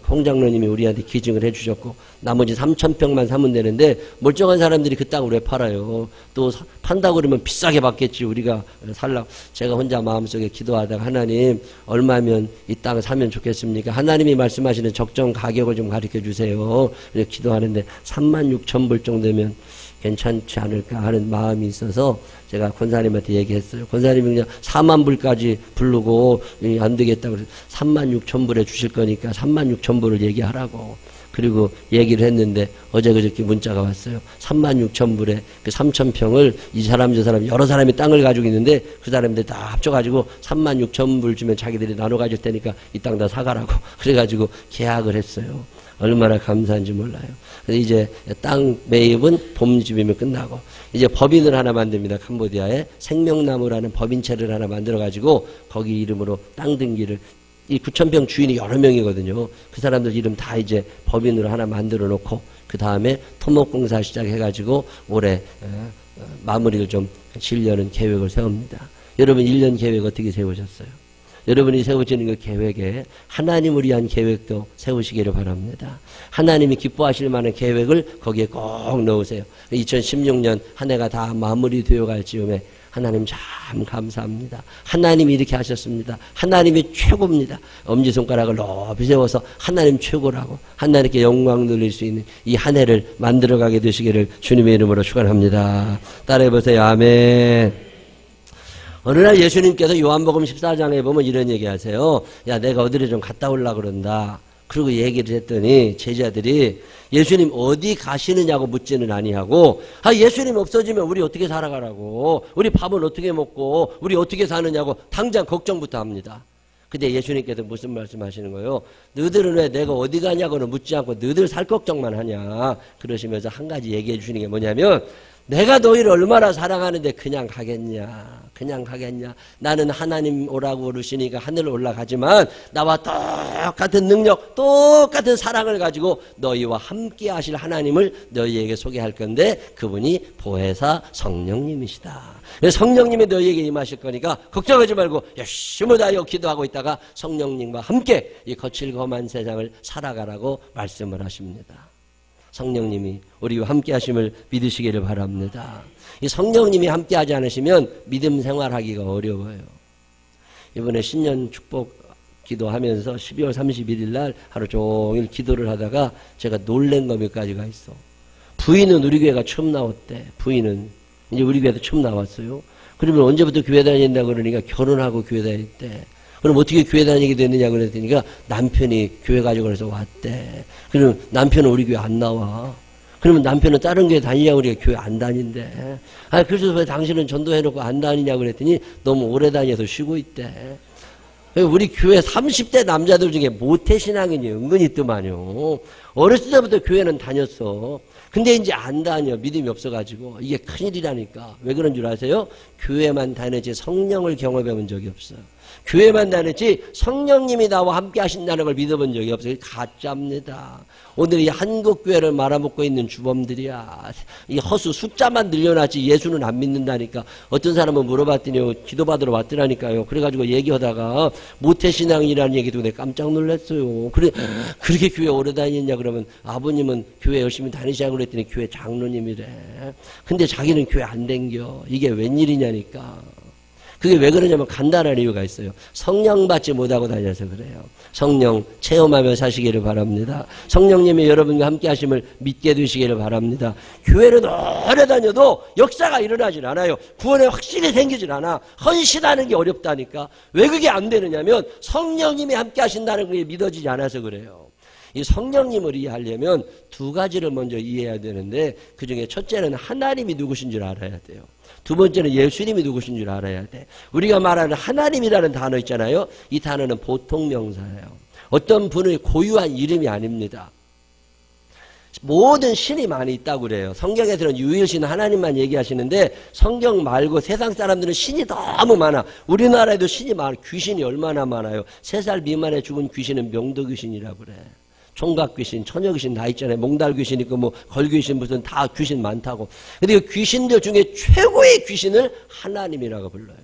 홍장로님이 우리한테 기증을 해주셨고 나머지 3,000평만 사면 되는데 멀쩡한 사람들이 그 땅을 왜 팔아요? 또 판다고 그러면 비싸게 받겠지. 우리가 살라고. 제가 혼자 마음속에 기도하다가 하나님 얼마면 이 땅 사면 좋겠습니까? 하나님이 말씀하시는 적정 가격을 좀 가르쳐 주세요. 이렇게 기도하는데 36,000불 정도면 괜찮지 않을까 하는 마음이 있어서 제가 권사님한테 얘기했어요. 권사님이 그냥 4만 불까지 부르고 안 되겠다고 그래서 36,000불에 주실 거니까 36,000불을 얘기하라고. 그리고 얘기를 했는데 어제 그저께 문자가 왔어요. 36,000불에 그 3,000평을 이 사람 저 사람 여러 사람이 땅을 가지고 있는데 그 사람들 다 합쳐가지고 36,000불 주면 자기들이 나눠 가질 테니까 이 땅 다 사가라고. 그래가지고 계약을 했어요. 얼마나 감사한지 몰라요. 이제 땅 매입은 봄쯤이면 끝나고 이제 법인을 하나 만듭니다. 캄보디아에 생명나무라는 법인체를 하나 만들어가지고 거기 이름으로 땅 등기를, 이 9,000평 주인이 여러 명이거든요. 그 사람들 이름 다 이제 법인으로 하나 만들어 놓고 그 다음에 토목공사 시작해가지고 올해 마무리를 좀 지으려는 계획을 세웁니다. 여러분 1년 계획 어떻게 세우셨어요? 여러분이 세우시는 그 계획에 하나님을 위한 계획도 세우시기를 바랍니다. 하나님이 기뻐하실 만한 계획을 거기에 꼭 넣으세요. 2016년 한 해가 다 마무리되어 갈 즈음에 하나님 참 감사합니다. 하나님이 이렇게 하셨습니다. 하나님이 최고입니다. 엄지손가락을 높이 세워서 하나님 최고라고 하나님께 영광 돌릴 수 있는 이 한 해를 만들어가게 되시기를 주님의 이름으로 축원합니다. 따라해보세요. 아멘. 어느 날 예수님께서 요한복음 14장에 보면 이런 얘기 하세요. 야, 내가 어디를 좀 갔다 오려고 그런다. 그리고 얘기를 했더니 제자들이 예수님 어디 가시느냐고 묻지는 아니하고, 아, 예수님 없어지면 우리 어떻게 살아가라고, 우리 밥은 어떻게 먹고 우리 어떻게 사느냐고 당장 걱정부터 합니다. 근데 예수님께서 무슨 말씀하시는 거예요? 너희들은 왜 내가 어디 가냐고는 묻지 않고 너희들 살 걱정만 하냐. 그러시면서 한 가지 얘기해 주시는 게 뭐냐면, 내가 너희를 얼마나 사랑하는데 그냥 가겠냐. 그냥 가겠냐. 나는 하나님 오라고 그러시니까 하늘로 올라가지만 나와 똑같은 능력, 똑같은 사랑을 가지고 너희와 함께 하실 하나님을 너희에게 소개할 건데 그분이 보혜사 성령님이시다. 성령님이 너희에게 임하실 거니까 걱정하지 말고 열심히 다하여 기도하고 있다가 성령님과 함께 이 거칠고 험한 세상을 살아가라고 말씀을 하십니다. 성령님이 우리와 함께 하심을 믿으시기를 바랍니다. 이 성령님이 함께 하지 않으시면 믿음 생활하기가 어려워요. 이번에 신년 축복 기도하면서 12월 31일 날 하루 종일 기도를 하다가 제가 놀란 거 몇 가지가 있어. 부인은 우리 교회가 처음 나왔대. 부인은 이제 우리 교회도 처음 나왔어요. 그러면 언제부터 교회 다닌다고 그러니까 결혼하고 교회 다녔대. 그럼 어떻게 교회 다니게 됐느냐 그랬더니까 남편이 교회 가지고 그래서 왔대. 그러면 남편은 우리 교회 안 나와. 그러면 남편은 다른 교회 다니냐고 우리가 교회 안 다닌대. 아, 그래서 왜 당신은 전도해놓고 안 다니냐고 그랬더니 너무 오래 다녀서 쉬고 있대. 우리 교회 30대 남자들 중에 모태신앙인이 은근히 있더만요. 어렸을 때부터 교회는 다녔어. 근데 이제 안 다녀. 믿음이 없어가지고. 이게 큰일이라니까. 왜 그런 줄 아세요? 교회만 다니지 성령을 경험해 본 적이 없어요. 교회만 다녔지 성령님이 나와 함께 하신다는 걸 믿어본 적이 없어요. 가짜입니다. 오늘 이 한국교회를 말아먹고 있는 주범들이야. 이 허수 숫자만 늘려놨지 예수는 안 믿는다니까. 어떤 사람은 물어봤더니 기도받으러 왔더라니까요. 그래가지고 얘기하다가 모태신앙이라는 얘기 듣고 내가 깜짝 놀랐어요. 그렇게 교회 오래 다녔냐 그러면 아버님은 교회 열심히 다니시라고 그랬더니 교회 장로님이래. 근데 자기는 교회 안 댕겨. 이게 웬일이냐니까. 그게 왜 그러냐면 간단한 이유가 있어요. 성령 받지 못하고 다녀서 그래요. 성령 체험하며 사시기를 바랍니다. 성령님이 여러분과 함께 하심을 믿게 되시기를 바랍니다. 교회를 오래 다녀도 역사가 일어나질 않아요. 구원에 확실히 생기질 않아. 헌신하는 게 어렵다니까. 왜 그게 안 되느냐면 성령님이 함께 하신다는 게 믿어지지 않아서 그래요. 이 성령님을 이해하려면 두 가지를 먼저 이해해야 되는데 그중에 첫째는 하나님이 누구신 줄 알아야 돼요. 두 번째는 예수님이 누구신 줄 알아야 돼. 우리가 말하는 하나님이라는 단어 있잖아요. 이 단어는 보통 명사예요. 어떤 분의 고유한 이름이 아닙니다. 모든 신이 많이 있다고 그래요. 성경에서는 유일신 하나님만 얘기하시는데 성경 말고 세상 사람들은 신이 너무 많아. 우리나라에도 신이 많아. 귀신이 얼마나 많아요. 3살 미만에 죽은 귀신은 명도귀신이라고 그래. 총각귀신, 처녀귀신 다 있잖아요. 몽달귀신 있고 뭐 걸귀신 무슨 다 귀신 많다고. 근데 그 귀신들 중에 최고의 귀신을 하나님이라고 불러요.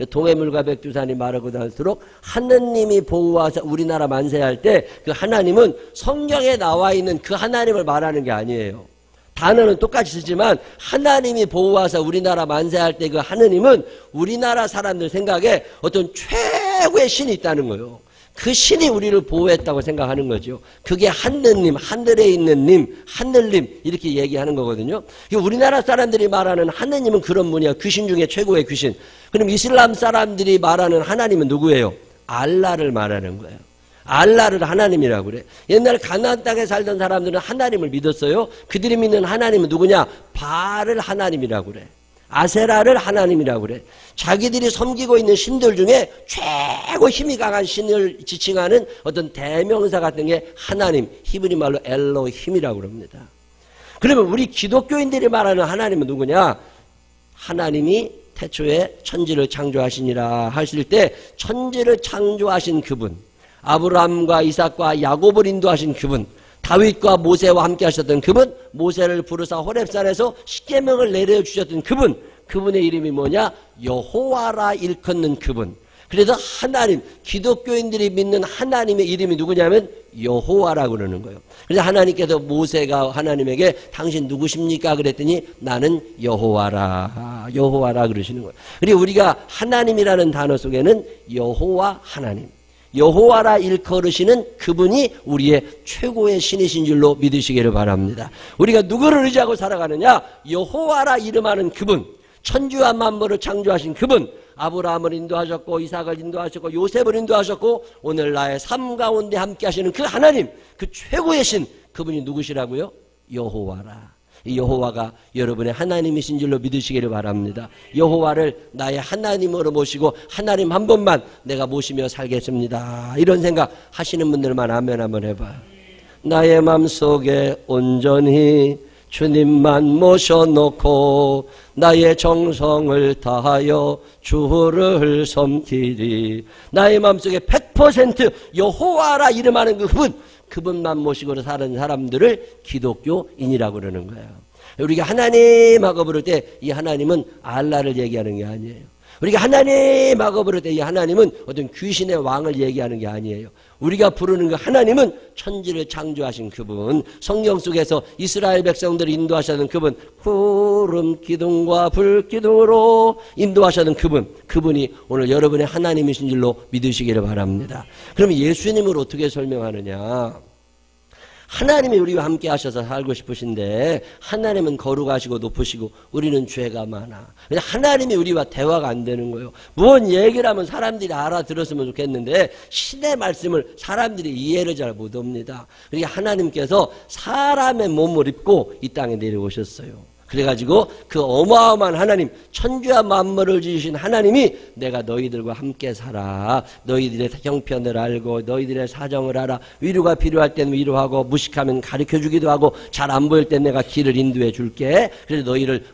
동해물과 백두산이 마르고 닳도록 하느님이 보호하사 우리나라 만세할 때 그 하나님은 성경에 나와 있는 그 하나님을 말하는 게 아니에요. 단어는 똑같이 쓰지만 하나님이 보호하사 우리나라 만세할 때 그 하느님은 우리나라 사람들 생각에 어떤 최고의 신이 있다는 거예요. 그 신이 우리를 보호했다고 생각하는 거죠. 그게 하느님, 하늘에 있는 님, 하늘님 이렇게 얘기하는 거거든요. 우리나라 사람들이 말하는 하느님은 그런 분이야. 귀신 중에 최고의 귀신. 그럼 이슬람 사람들이 말하는 하나님은 누구예요? 알라를 말하는 거예요. 알라를 하나님이라고 그래. 옛날 가나안 땅에 살던 사람들은 하나님을 믿었어요. 그들이 믿는 하나님은 누구냐? 바알을 하나님이라고 그래. 아세라를 하나님이라고 그래. 자기들이 섬기고 있는 신들 중에 최고 힘이 강한 신을 지칭하는 어떤 대명사 같은 게 하나님, 히브리 말로 엘로힘이라고 그럽니다. 그러면 우리 기독교인들이 말하는 하나님은 누구냐? 하나님이 태초에 천지를 창조하시니라 하실 때 천지를 창조하신 그분, 아브라함과 이삭과 야곱을 인도하신 그분, 다윗과 모세와 함께 하셨던 그분, 모세를 부르사 호렙산에서 십계명을 내려주셨던 그분, 그분의 이름이 뭐냐? 여호와라 일컫는 그분. 그래서 하나님, 기독교인들이 믿는 하나님의 이름이 누구냐면 여호와라고 그러는 거예요. 그래서 하나님께서 모세가 하나님에게 당신 누구십니까? 그랬더니 나는 여호와라, 여호와라 그러시는 거예요. 그리고 우리가 하나님이라는 단어 속에는 여호와 하나님, 여호와라 일컬으시는 그분이 우리의 최고의 신이신 줄로 믿으시기를 바랍니다. 우리가 누구를 의지하고 살아가느냐? 여호와라 이름하는 그분, 천지와 만물을 창조하신 그분, 아브라함을 인도하셨고 이삭을 인도하셨고 요셉을 인도하셨고 오늘 나의 삶 가운데 함께 하시는 그 하나님, 그 최고의 신, 그분이 누구시라고요? 여호와라. 이 여호와가 여러분의 하나님이신 줄로 믿으시기를 바랍니다. 여호와를 나의 하나님으로 모시고 하나님 한 분만 내가 모시며 살겠습니다. 이런 생각 하시는 분들만 아멘 한번 해봐요. 나의 마음속에 온전히 주님만 모셔놓고 나의 정성을 다하여 주를 섬기리. 나의 마음속에 100% 여호와라 이름하는 그분만 모시고 사는 사람들을 기독교인이라고 그러는 거예요. 우리가 하나님하고 부를 때 이 하나님은 알라를 얘기하는 게 아니에요. 우리가 하나님하고 부를 때 이 하나님은 어떤 귀신의 왕을 얘기하는 게 아니에요. 우리가 부르는 그 하나님은 천지를 창조하신 그분, 성경 속에서 이스라엘 백성들을 인도하시는 그분, 구름 기둥과 불 기둥으로 인도하시는 그분, 그분이 오늘 여러분의 하나님이신 줄로 믿으시기를 바랍니다. 그럼 예수님을 어떻게 설명하느냐? 하나님이 우리와 함께 하셔서 살고 싶으신데 하나님은 거룩하시고 높으시고 우리는 죄가 많아. 하나님이 우리와 대화가 안 되는 거예요. 무슨 얘기를 하면 사람들이 알아들었으면 좋겠는데 신의 말씀을 사람들이 이해를 잘 못합니다. 그러니까 하나님께서 사람의 몸을 입고 이 땅에 내려오셨어요. 그래가지고 그 어마어마한 하나님, 천주와 만물을 지으신 하나님이 내가 너희들과 함께 살아. 너희들의 형편을 알고 너희들의 사정을 알아. 위로가 필요할 때는 위로하고 무식하면 가르쳐주기도 하고 잘 안 보일 땐 내가 길을 인도해 줄게. 그래서 너희를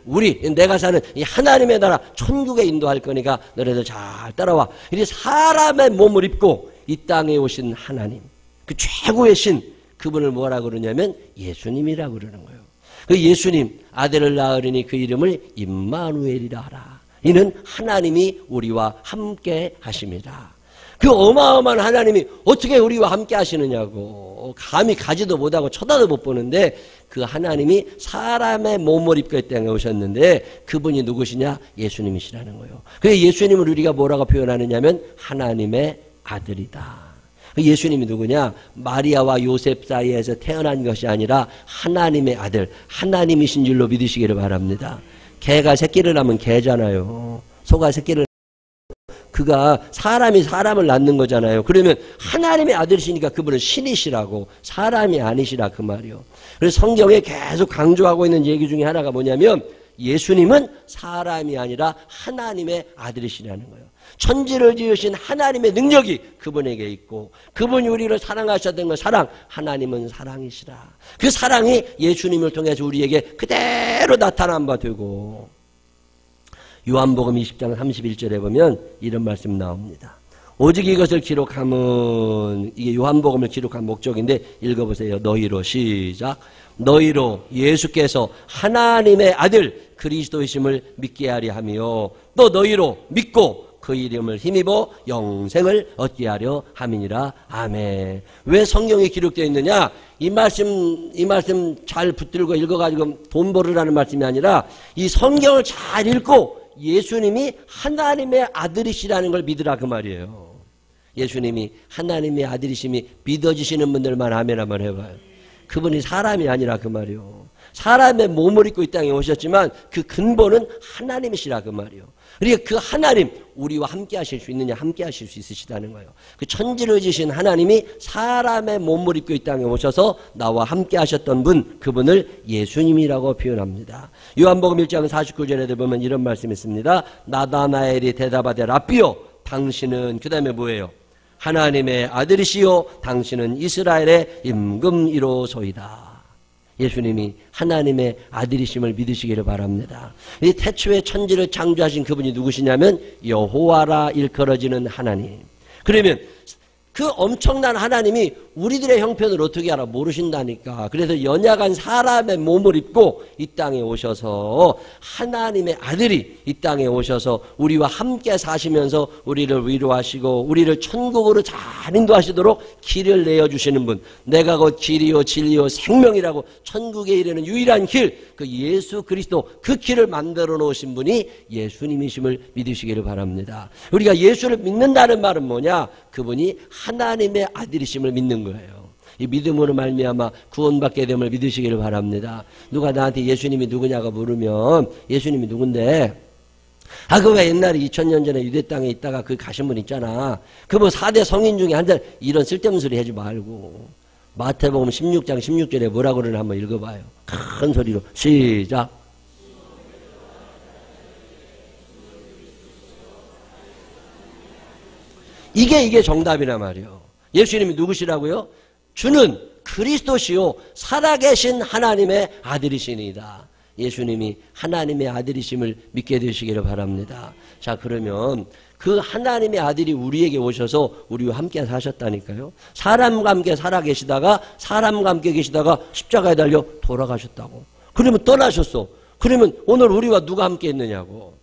내가 사는 이 하나님의 나라 천국에 인도할 거니까 너희들 잘 따라와. 이제 사람의 몸을 입고 이 땅에 오신 하나님, 그 최고의 신, 그분을 뭐라고 그러냐면 예수님이라고 그러는 거예요. 그 예수님 아들을 낳으리니 그 이름을 임마누엘이라 하라. 이는 하나님이 우리와 함께 하십니다. 그 어마어마한 하나님이 어떻게 우리와 함께 하시느냐고. 감히 가지도 못하고 쳐다도 못 보는데 그 하나님이 사람의 몸을 입고 이 땅에 오셨는데 그분이 누구시냐? 예수님이시라는 거예요. 그래서 예수님을 우리가 뭐라고 표현하느냐면 하나님의 아들이다. 예수님이 누구냐? 마리아와 요셉 사이에서 태어난 것이 아니라 하나님의 아들, 하나님이신 줄로 믿으시기를 바랍니다. 개가 새끼를 낳으면 개잖아요. 소가 새끼를 그가 사람이 사람을 낳는 거잖아요. 그러면 하나님의 아들이시니까 그분은 신이시라고, 사람이 아니시라 그 말이요. 그래서 성경에 계속 강조하고 있는 얘기 중에 하나가 뭐냐면 예수님은 사람이 아니라 하나님의 아들이시라는 거예요. 천지를 지으신 하나님의 능력이 그분에게 있고 그분이 우리를 사랑하셨던 그 사랑, 하나님은 사랑이시라. 그 사랑이 예수님을 통해서 우리에게 그대로 나타난 바 되고, 요한복음 20장 31절에 보면 이런 말씀 나옵니다. 오직 이것을 기록함은, 이게 요한복음을 기록한 목적인데 읽어보세요. 너희로, 시작. 너희로 예수께서 하나님의 아들 그리스도이심을 믿게 하려 하며 또 너희로 믿고 그 이름을 힘입어 영생을 얻게 하려 함이니라. 아멘. 왜 성경에 기록되어 있느냐? 이 말씀 잘 붙들고 읽어가지고 돈 벌으라는 말씀이 아니라 이 성경을 잘 읽고 예수님이 하나님의 아들이시라는 걸 믿으라 그 말이에요. 예수님이 하나님의 아들이심이 믿어지시는 분들만 아멘 한번 해봐요. 그분이 사람이 아니라 그 말이요. 사람의 몸을 입고 이 땅에 오셨지만 그 근본은 하나님이시라 그 말이요. 그러니까 그 하나님, 우리와 함께 하실 수 있느냐? 함께 하실 수 있으시다는 거예요. 그 천지를 지으신 하나님이 사람의 몸을 입고 이 땅에 오셔서 나와 함께 하셨던 분, 그분을 예수님이라고 표현합니다. 요한복음 1장 49절에 보면 이런 말씀이 있습니다. 나다나엘이 대답하되 라삐요, 당신은, 그 다음에 뭐예요? 하나님의 아들이시요 당신은 이스라엘의 임금이로소이다. 예수님이 하나님의 아들이심을 믿으시기를 바랍니다. 이 태초에 천지를 창조하신 그분이 누구시냐면 여호와라 일컬어지는 하나님. 그러면 그 엄청난 하나님이 우리들의 형편을 어떻게 알아? 모르신다니까. 그래서 연약한 사람의 몸을 입고 이 땅에 오셔서 하나님의 아들이 이 땅에 오셔서 우리와 함께 사시면서 우리를 위로하시고 우리를 천국으로 잘 인도하시도록 길을 내어주시는 분, 내가 곧 길이요 진리요 생명이라고 천국에 이르는 유일한 길, 그 예수 그리스도, 그 길을 만들어 놓으신 분이 예수님이심을 믿으시기를 바랍니다. 우리가 예수를 믿는다는 말은 뭐냐? 그분이 하나님의 아들이심을 믿는 거예요. 이 믿음으로 말미암아 구원받게 됨을 믿으시기를 바랍니다. 누가 나한테 예수님이 누구냐고 물으면 예수님이 누군데? 아, 그 왜 옛날에 2000년 전에 유대 땅에 있다가 그 가신 분 있잖아. 그 뭐 4대 성인 중에 한 사람, 이런 쓸데없는 소리 하지 말고 마태복음 16장 16절에 뭐라고 그러나 한번 읽어봐요. 큰 소리로 시작. 이게 정답이란 말이에요. 예수님이 누구시라고요? 주는 그리스도시요 살아계신 하나님의 아들이시니이다. 예수님이 하나님의 아들이심을 믿게 되시기를 바랍니다. 자, 그러면 그 하나님의 아들이 우리에게 오셔서 우리와 함께 사셨다니까요. 사람과 함께 살아계시다가 사람과 함께 계시다가 십자가에 달려 돌아가셨다고. 그러면 떠나셨어. 그러면 오늘 우리와 누가 함께 있느냐고.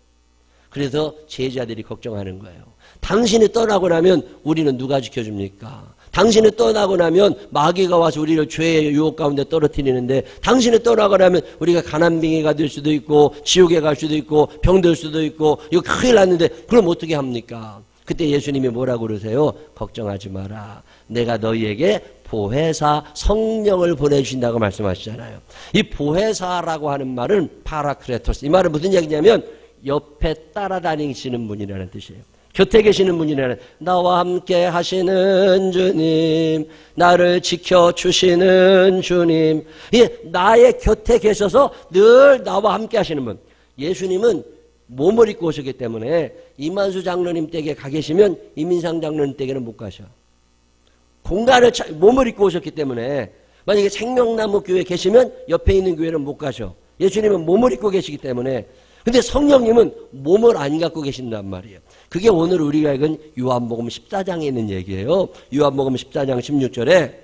그래서 제자들이 걱정하는 거예요. 당신이 떠나고 나면 우리는 누가 지켜줍니까? 당신이 떠나고 나면 마귀가 와서 우리를 죄의 유혹 가운데 떨어뜨리는데, 당신이 떠나고 나면 우리가 가난뱅이가 될 수도 있고 지옥에 갈 수도 있고 병들 수도 있고 이거 큰일 났는데 그럼 어떻게 합니까? 그때 예수님이 뭐라고 그러세요? 걱정하지 마라. 내가 너희에게 보혜사 성령을 보내주신다고 말씀하시잖아요. 이 보혜사라고 하는 말은 파라크레토스, 이 말은 무슨 얘기냐면 옆에 따라다니시는 분이라는 뜻이에요. 곁에 계시는 분이라는 나와 함께 하시는 주님, 나를 지켜주시는 주님, 나의 곁에 계셔서 늘 나와 함께 하시는 분. 예수님은 몸을 입고 오셨기 때문에 이만수 장로님 댁에 가 계시면 이민상 장로님 댁에는 못 가셔. 공간을 몸을 입고 오셨기 때문에 만약에 생명나무 교회에 계시면 옆에 있는 교회는 못 가셔. 예수님은 몸을 입고 계시기 때문에. 근데 성령님은 몸을 안 갖고 계신단 말이에요. 그게 오늘 우리가 읽은 요한복음 14장에 있는 얘기예요. 요한복음 14장 16절에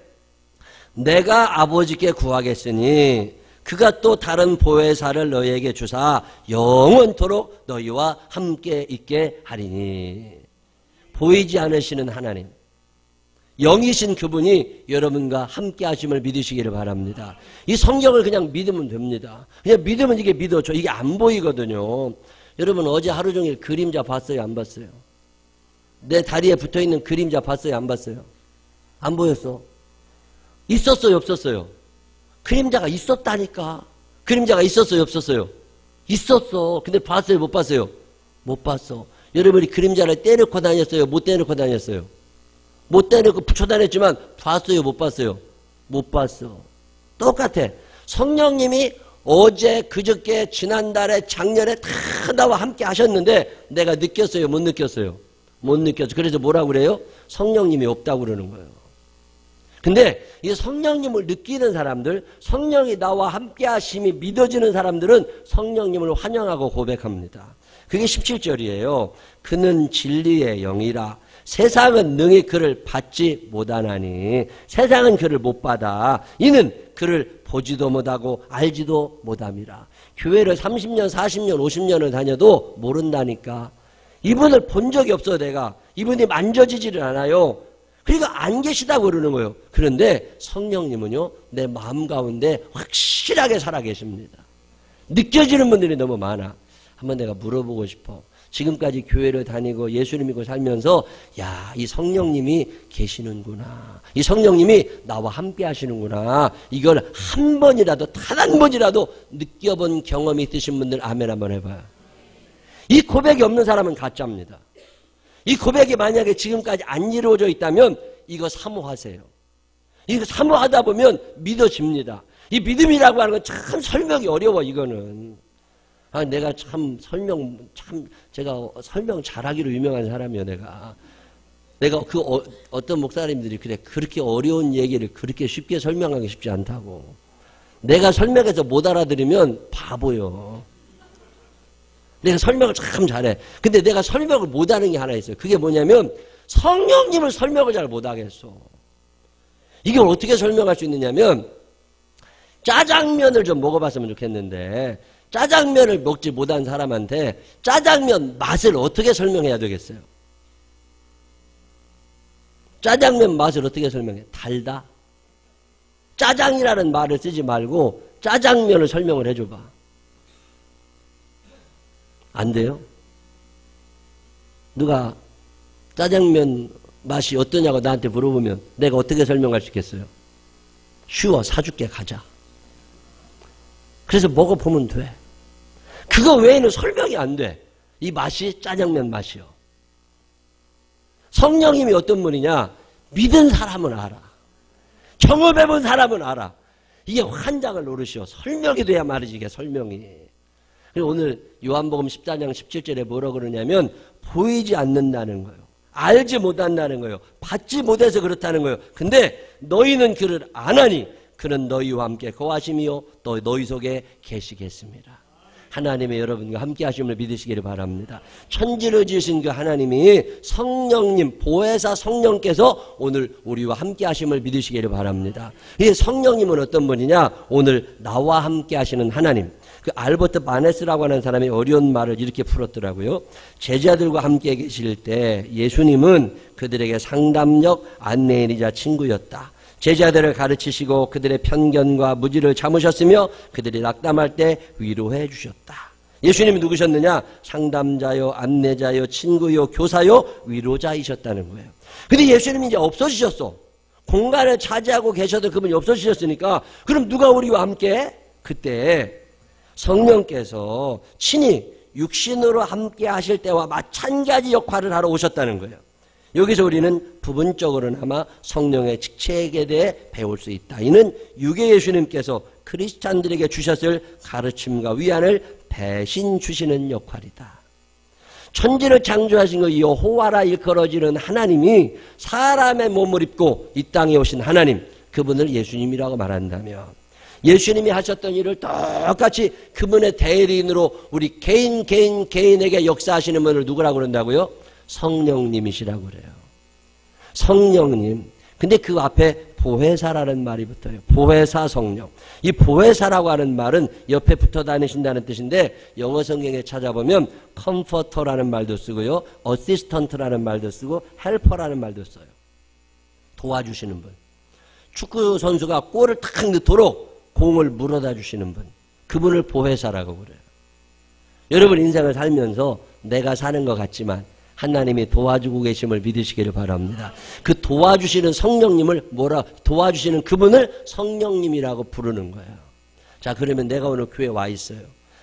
내가 아버지께 구하겠으니 그가 또 다른 보혜사를 너희에게 주사 영원토록 너희와 함께 있게 하리니. 보이지 않으시는 하나님, 영이신 그분이 여러분과 함께 하심을 믿으시기를 바랍니다. 이 성경을 그냥 믿으면 됩니다. 그냥 믿으면 이게 믿어져. 이게 안 보이거든요. 여러분 어제 하루 종일 그림자 봤어요? 안 봤어요? 내 다리에 붙어있는 그림자 봤어요? 안 봤어요? 안 보였어. 있었어요? 없었어요? 그림자가 있었다니까. 그림자가 있었어요? 없었어요? 있었어. 근데 봤어요? 못 봤어요? 못 봤어. 여러분이 그림자를 떼놓고 다녔어요? 못 떼놓고 다녔어요? 못 떼놓고 붙여 다녔지만 봤어요? 못 봤어요? 못 봤어. 똑같아. 성령님이 어제, 그저께, 지난달에, 작년에 다 나와 함께 하셨는데 내가 느꼈어요? 못 느꼈어요? 못 느꼈어. 그래서 뭐라고 그래요? 성령님이 없다고 그러는 거예요. 근데 이 성령님을 느끼는 사람들, 성령이 나와 함께 하심이 믿어지는 사람들은 성령님을 환영하고 고백합니다. 그게 17절이에요. 그는 진리의 영이라 세상은 능히 그를 받지 못하나니. 세상은 그를 못 받아. 이는 그를 보지도 못하고 알지도 못함이라. 교회를 30년, 40년, 50년을 다녀도 모른다니까. 이분을 본 적이 없어 내가. 이분이 만져지지를 않아요. 그러니까 안 계시다고 그러는 거예요. 그런데 성령님은요, 내 마음 가운데 확실하게 살아계십니다. 느껴지는 분들이 너무 많아. 한번 내가 물어보고 싶어. 지금까지 교회를 다니고 예수를 믿고 살면서 야, 이 성령님이 계시는구나. 이 성령님이 나와 함께 하시는구나. 이걸 한 번이라도, 단 한 번이라도 느껴본 경험이 있으신 분들 아멘 한번 해봐요. 이 고백이 없는 사람은 가짜입니다. 이 고백이 만약에 지금까지 안 이루어져 있다면 이거 사모하세요. 이거 사모하다 보면 믿어집니다. 이 믿음이라고 하는 건 참 설명이 어려워. 이거는 내가 제가 설명 잘하기로 유명한 사람이에요. 내가 그 어떤 목사님들이 그래, 그렇게 어려운 얘기를 그렇게 쉽게 설명하기 쉽지 않다고. 내가 설명해서 못 알아들으면 바보요. 내가 설명을 참 잘해. 근데 내가 설명을 못하는 게 하나 있어요. 그게 뭐냐면 성령님을 설명을 잘 못하겠어. 이걸 어떻게 설명할 수 있느냐면 짜장면을 좀 먹어봤으면 좋겠는데 짜장면을 먹지 못한 사람한테 짜장면 맛을 어떻게 설명해야 되겠어요? 짜장면 맛을 어떻게 설명해? 달다? 짜장이라는 말을 쓰지 말고 짜장면을 설명을 해줘봐. 안 돼요? 누가 짜장면 맛이 어떠냐고 나한테 물어보면 내가 어떻게 설명할 수 있겠어요? 쉬워. 사줄게. 가자. 그래서 먹어보면 돼. 그거 외에는 설명이 안 돼. 이 맛이 짜장면 맛이요. 성령님이 어떤 분이냐? 믿은 사람은 알아. 경험해본 사람은 알아. 이게 환장을 노릇이요. 설명이 돼야 말이지. 이게 설명이. 그리고 오늘 요한복음 14장 17절에 뭐라고 그러냐면 보이지 않는다는 거예요. 알지 못한다는 거예요. 받지 못해서 그렇다는 거예요. 근데 너희는 그를 아나니 그는 너희와 함께 거하심이요 또 너희 속에 계시겠습니다. 하나님의 여러분과 함께 하심을 믿으시기를 바랍니다. 천지를 지으신 그 하나님이 성령님, 보혜사 성령께서 오늘 우리와 함께 하심을 믿으시기를 바랍니다. 이 성령님은 어떤 분이냐? 오늘 나와 함께 하시는 하나님. 그 알버트 바네스라고 하는 사람이 어려운 말을 이렇게 풀었더라고요. 제자들과 함께 계실 때 예수님은 그들에게 상담력, 안내인이자 친구였다. 제자들을 가르치시고 그들의 편견과 무지를 참으셨으며 그들이 낙담할 때 위로해 주셨다. 예수님이 누구셨느냐? 상담자요, 안내자요, 친구요, 교사요, 위로자이셨다는 거예요. 근데 예수님이 이제 없어지셨어. 공간을 차지하고 계셔도 그분이 없어지셨으니까 그럼 누가 우리와 함께? 그때 성령께서 친히 육신으로 함께 하실 때와 마찬가지 역할을 하러 오셨다는 거예요. 여기서 우리는 부분적으로나마 성령의 직책에 대해 배울 수 있다. 이는 육의 예수님께서 크리스찬들에게 주셨을 가르침과 위안을 대신 주시는 역할이다. 천지를 창조하신 그 여호와라 일컬어지는 하나님이 사람의 몸을 입고 이 땅에 오신 하나님, 그분을 예수님이라고 말한다면 예수님이 하셨던 일을 똑같이 그분의 대리인으로 우리 개인에게 역사하시는 분을 누구라고 그런다고요? 성령님이시라고 그래요. 성령님. 근데 그 앞에 보혜사라는 말이 붙어요. 보혜사 성령. 이 보혜사라고 하는 말은 옆에 붙어 다니신다는 뜻인데 영어 성경에 찾아보면 컴포터라는 말도 쓰고요. 어시스턴트라는 말도 쓰고 헬퍼라는 말도 써요. 도와주시는 분. 축구 선수가 골을 탁 넣도록 공을 물어다 주시는 분. 그분을 보혜사라고 그래요. 여러분 인생을 살면서 내가 사는 것 같지만 하나님이 도와주고 계심을 믿으시기를 바랍니다. 그 도와주시는 성령님을 도와주시는 그분을 성령님이라고 부르는 거예요. 자, 그러면 내가 오늘 교회에 와 있어요.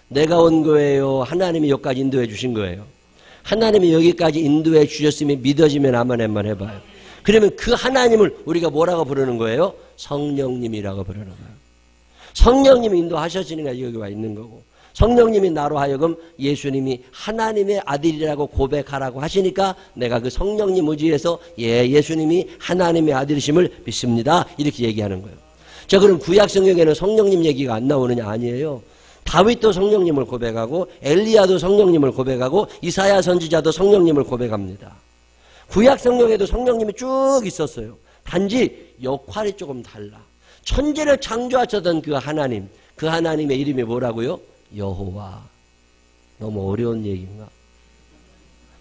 내가 온 거예요? 하나님이 여기까지 인도해 주신 거예요? 하나님이 여기까지 인도해 주셨으면 믿어지면 아멘 해봐요. 그러면 그 하나님을 우리가 뭐라고 부르는 거예요? 성령님이라고 부르는 거예요. 성령님이 인도하셨으니까 여기 와 있는 거고, 성령님이 나로 하여금 예수님이 하나님의 아들이라고 고백하라고 하시니까 내가 그 성령님 의지에서 예수님이 하나님의 아들이심을 믿습니다. 이렇게 얘기하는 거예요. 자, 그럼 구약 성경에는 성령님 얘기가 안 나오느냐? 아니에요. 다윗도 성령님을 고백하고 엘리야도 성령님을 고백하고 이사야 선지자도 성령님을 고백합니다. 구약 성경에도 성령님이 쭉 있었어요. 단지 역할이 조금 달라. 천지를 창조하셨던 그 하나님, 그 하나님의 이름이 뭐라고요? 여호와. 너무 어려운 얘기인가?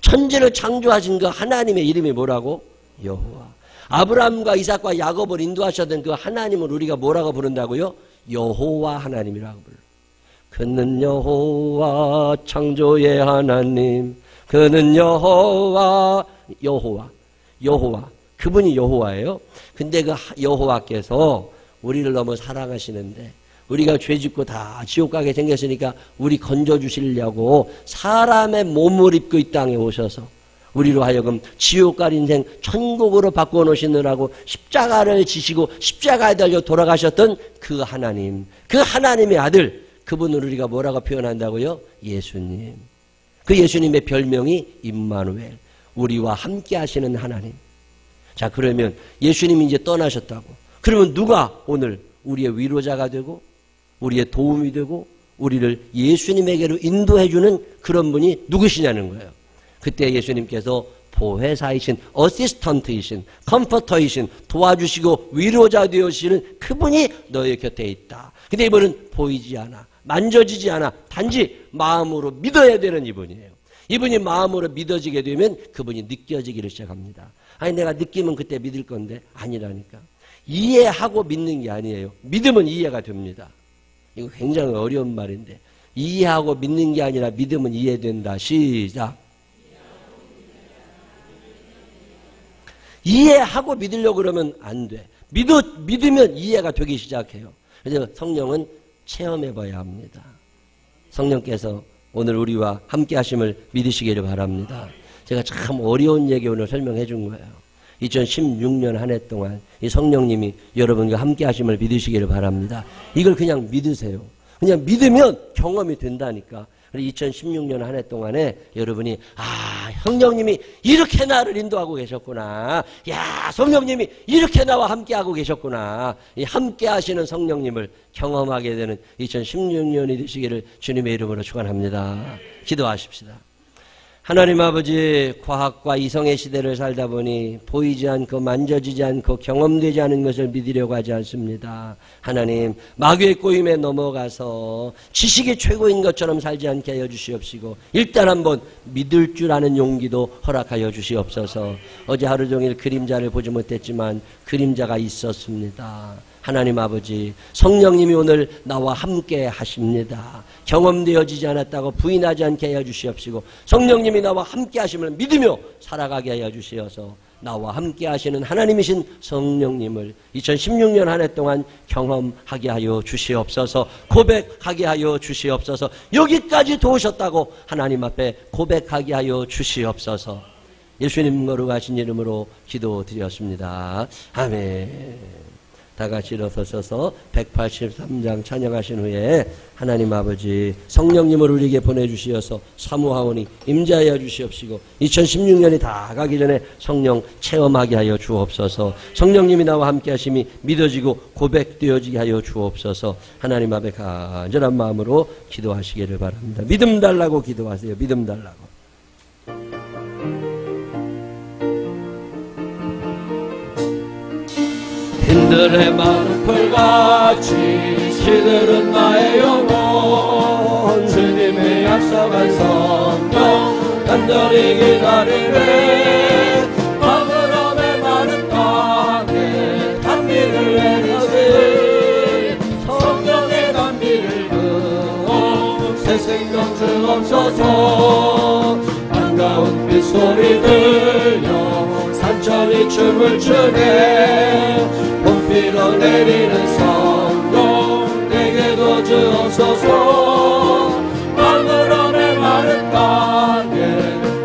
천지를 창조하신 그 하나님의 이름이 뭐라고? 여호와. 아브라함과 이삭과 야곱을 인도하셨던 그 하나님을 우리가 뭐라고 부른다고요? 여호와 하나님이라고 불러. 그는 여호와 창조의 하나님. 그는 여호와. 그분이 여호와예요. 근데 그 여호와께서 우리를 너무 사랑하시는데 우리가 죄 짓고 다 지옥 가게 생겼으니까 우리 건져주시려고 사람의 몸을 입고 이 땅에 오셔서 우리로 하여금 지옥 갈 인생 천국으로 바꿔놓으시느라고 십자가를 지시고 십자가에 달려 돌아가셨던 그 하나님, 그 하나님의 아들, 그분을 우리가 뭐라고 표현한다고요? 예수님. 그 예수님의 별명이 임마누엘, 우리와 함께 하시는 하나님. 자, 그러면 예수님이 이제 떠나셨다고. 그러면 누가 오늘 우리의 위로자가 되고 우리의 도움이 되고 우리를 예수님에게로 인도해주는 그런 분이 누구시냐는 거예요. 그때 예수님께서 보혜사이신, 어시스턴트이신, 컴포터이신, 도와주시고 위로자 되어주시는 그분이 너의 곁에 있다. 근데 이분은 보이지 않아, 만져지지 않아. 단지 마음으로 믿어야 되는 이분이에요. 이분이 마음으로 믿어지게 되면 그분이 느껴지기를 시작합니다. 아니, 내가 느끼면 그때 믿을 건데. 아니라니까. 이해하고 믿는 게 아니에요. 믿으면 이해가 됩니다. 이거 굉장히 어려운 말인데, 이해하고 믿는 게 아니라 믿으면 이해된다. 시작. 이해하고 믿으려고 그러면 안 돼. 믿으면 이해가 되기 시작해요. 그래서 성령은 체험해 봐야 합니다. 성령께서 오늘 우리와 함께 하심을 믿으시기를 바랍니다. 제가 참 어려운 얘기 오늘 설명해 준 거예요. 2016년 한 해 동안 이 성령님이 여러분과 함께 하심을 믿으시기를 바랍니다. 이걸 그냥 믿으세요. 그냥 믿으면 경험이 된다니까. 2016년 한 해 동안에 여러분이 성령님이 이렇게 나를 인도하고 계셨구나. 야, 성령님이 이렇게 나와 함께하고 계셨구나. 이 함께 하시는 성령님을 경험하게 되는 2016년이 되시기를 주님의 이름으로 축원합니다. 기도하십시다. 하나님 아버지, 과학과 이성의 시대를 살다 보니 보이지 않고 만져지지 않고 경험되지 않은 것을 믿으려고 하지 않습니다. 하나님, 마귀의 꼬임에 넘어가서 지식이 최고인 것처럼 살지 않게 하여 주시옵시고 일단 한번 믿을 줄 아는 용기도 허락하여 주시옵소서. 어제 하루 종일 그림자를 보지 못했지만 그림자가 있었습니다. 하나님 아버지, 성령님이 오늘 나와 함께 하십니다. 경험되어지지 않았다고 부인하지 않게 하여 주시옵시고 성령님이 나와 함께 하심을 믿으며 살아가게 하여 주시어서 나와 함께 하시는 하나님이신 성령님을 2016년 한 해 동안 경험하게 하여 주시옵소서. 고백하게 하여 주시옵소서. 여기까지 도우셨다고 하나님 앞에 고백하게 하여 주시옵소서. 예수님 거룩하신 이름으로 기도드렸습니다. 아멘. 다 같이 일어서셔서 183장 찬양하신 후에 하나님 아버지 성령님을 우리에게 보내주시어서 사모하오니 임재하여 주시옵시고 2016년이 다 가기 전에 성령 체험하게 하여 주옵소서. 성령님이 나와 함께 하심이 믿어지고 고백되어지게 하여 주옵소서. 하나님 앞에 간절한 마음으로 기도하시기를 바랍니다. 믿음 달라고 기도하세요. 믿음 달라고. 빈들의 많은 풀같이 시들은 나의 영혼 주님의 약속한 성령 간절히 기다리네 바그럼의 많은 땅에 단비를 내리시 성령의 단비를 부어 새 생명 주옵소서. 반가운 빗소리 들려 산천이 춤을 추네 봄비로 내리는 성령 내게도 주옵소서. 마구름의 마른 땅에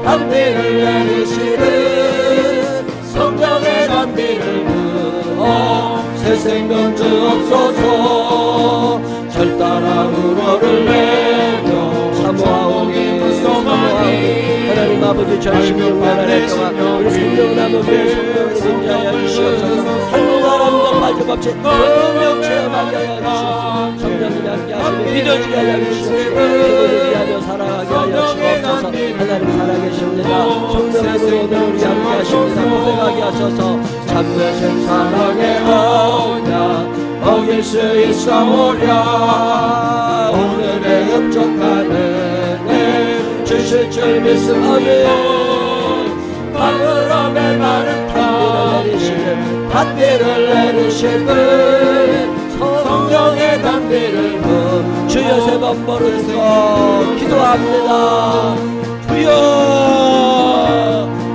단비를 내리시는 성령의 단비를 부어 새 생명 주옵소서. 절 따라 우러를 내며 사모하오니 무소하니 하나님 아버지 전심령 나라를 동안 우리 생명나무 교회 성령을 임재하여 주시옵소서. 한 사람도 빠짐없이 성령 체험하게 하여 주시옵소서. 성령님이 함께 하시며 믿어지게 하여 주시옵소서. 그들을 위하여 살아가게 하여 주옵소서. 하나님 살아계십니다. 성령님으로 오늘 우리 함께 하십니다. 고백하게 하셔서 참되신 사랑의 언약 어길 수 있사오랴. 오늘의 흡족한 은혜 주실 줄 믿습니다. 바그럼의 마른 단비를 내리시는 성령의 단비를 부 주여 세 번 부르짖고 기도합니다. 주여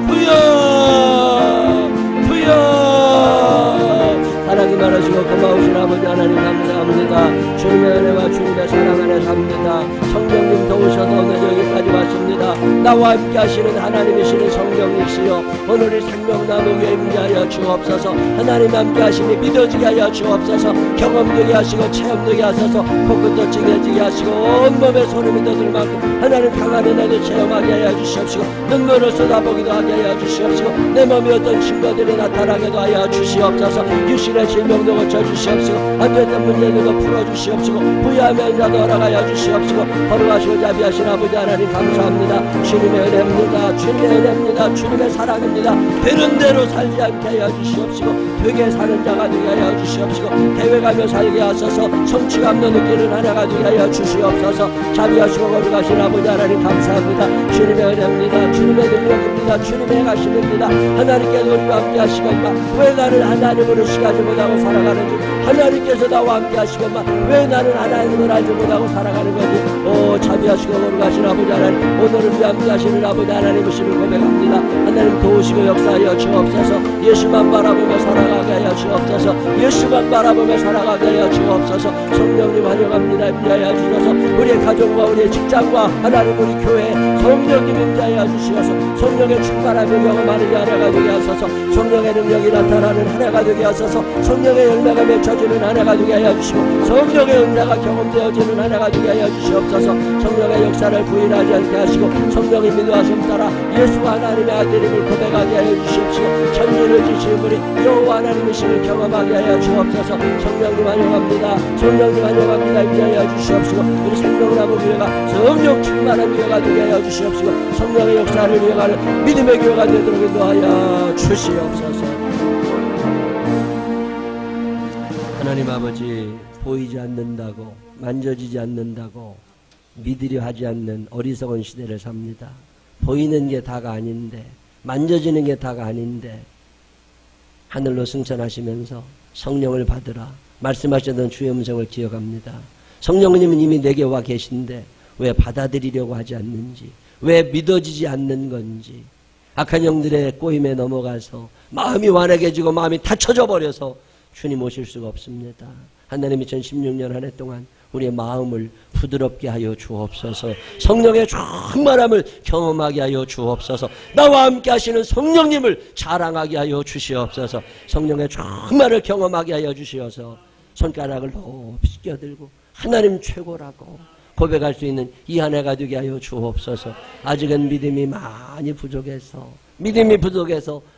주여 주여. 사랑이 많으시고 고마우신 아버지 하나님 감사합니다. 주님의 은혜와 주님의 사랑 안에 삽니다. 성령님 도우셔서 오늘 여기까지 왔습니다. 나와 함께 하시는 하나님이시는 성령이시여 오늘 이 생명나무 위에 임재하여 주옵소서. 하나님 함께 하시니 믿어지게 하여 주옵소서. 경험되게 하시고 체험되게 하소서. 코끝도 찡해지게 하시고 온몸에 소름이 돋을 만큼 하나님 강한 은혜를 체험하게 하여 주시옵시고 눈물을 쏟아보기도 하게 하여 주시옵시고 내 몸에 어떤 증거들이 나타나게도 하여 주시옵소서. 유신의 질병도 고쳐주시옵시고 안됐던 문제들도 풀어주시옵시고 부유하면 자도 허락하여 주시옵시고 거룩하시고 자비하신 아버지 하나님 감사합니다. 주님의 은혜입니다. 주님의 은혜입니다. 주님의 사랑입니다. 되는 대로 살지 않게 하여 주시옵시고 되게 사는 자가 되게 하여 주시옵시고 대회가며 살게 하소서. 성취감도 느끼는 하나가 되게 하여 주시옵소서. 자비하시고 거룩하신 아버지 하나님 감사합니다. 주님의 은혜입니다. 주님의 능력입니다. 주님의 가심입니다. 하나님께서 우리와 함께 하시건만 왜 나를 하나님으로 시가지 못하고 살아가는지 하나님께서 나와 함께 하시건만 왜 나는 하나님을 알지 못하고 살아가는 건지 오 자비하시고 거룩하신 아버지 하나님 오늘은 우리 함께 하시는 아버지 하나님이심을 고백합니다. 하나님 도우시고 역사하여 주옵소서. 예수만 바라보며 살아가게 하여 주옵소서. 예수만 바라보며 살아가게 하여 주옵소서. 성령님 환영합니다. 임재하여 주셔서 우리의 가정과 우리의 직장과 하나님 우리 교회 성령님 임재하여 주시어서 성령의 충만함을 경험하는 하나가 되게 하소서. 성령의 능력이 나타나는 하나가 되게 하소서. 성령의 열매가 맺혀지는 하나가 되게 하여 주시고 성령의 은사가 경험되어지는 하나가 되게 하여 주시옵소서. 성령의 역사를 부인하지 않게 하시고 성령이 믿어하심 따라 예수 하나님의 아들임을 고백하게 하여 주시옵시고 천지를 지시는 분이 여호와 하나님이심을 경험하게 하여 주옵소서. 성령님 환영합니다. 성령님 환영합니다. 임재하여 주시옵시고 우리 생명나무 교회가 성령 충만한 교회가 되게 하여 주시옵시고 성령의 역사를 이어가는 믿음의 교회가 되도록 인도하여 주시옵소서. 하나님 아버지 보이지 않는다고 만져지지 않는다고 믿으려 하지 않는 어리석은 시대를 삽니다. 보이는 게 다가 아닌데 만져지는 게 다가 아닌데 하늘로 승천하시면서 성령을 받으라 말씀하셨던 주의 음성을 기억합니다. 성령님은 이미 내게 와 계신데 왜 받아들이려고 하지 않는지 왜 믿어지지 않는 건지 악한 영들의 꼬임에 넘어가서 마음이 완악해지고 마음이 닫혀져 버려서 주님 오실 수가 없습니다. 하나님 2016년 한 해 동안 우리의 마음을 부드럽게 하여 주옵소서. 성령의 충만함을 경험하게 하여 주옵소서. 나와 함께 하시는 성령님을 자랑하게 하여 주시옵소서. 성령의 충만을 경험하게 하여 주시어서 손가락을 높이 껴들고 하나님 최고라고 고백할 수 있는 이 한 해가 되게 하여 주옵소서. 아직은 믿음이 많이 부족해서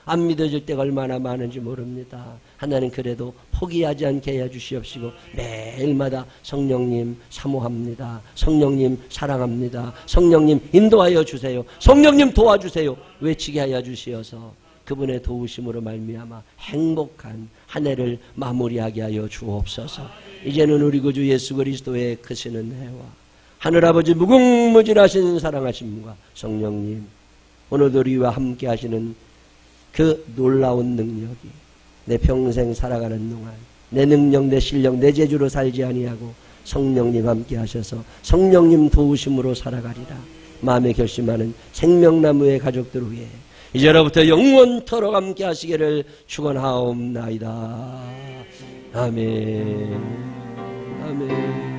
안 믿어질 때가 얼마나 많은지 모릅니다. 하나님 그래도 포기하지 않게 해 주시옵시고 매일마다 성령님 사모합니다. 성령님 사랑합니다. 성령님 인도하여 주세요. 성령님 도와주세요. 외치게 하여 주시어서 그분의 도우심으로 말미암아 행복한 한 해를 마무리하게 하여 주옵소서. 이제는 우리 구주 예수 그리스도의 크시는 해와 하늘아버지 무궁무진하신 사랑하심과 성령님 오늘도 우리와 함께 하시는 그 놀라운 능력이 내 평생 살아가는 동안 내 능력, 내 실력, 내 재주로 살지 아니하고 성령님 함께 하셔서 성령님 도우심으로 살아가리라 마음에 결심하는 생명나무의 가족들 위해 이제로부터 영원토록 함께 하시기를 축원하옵나이다. 아멘. 아멘.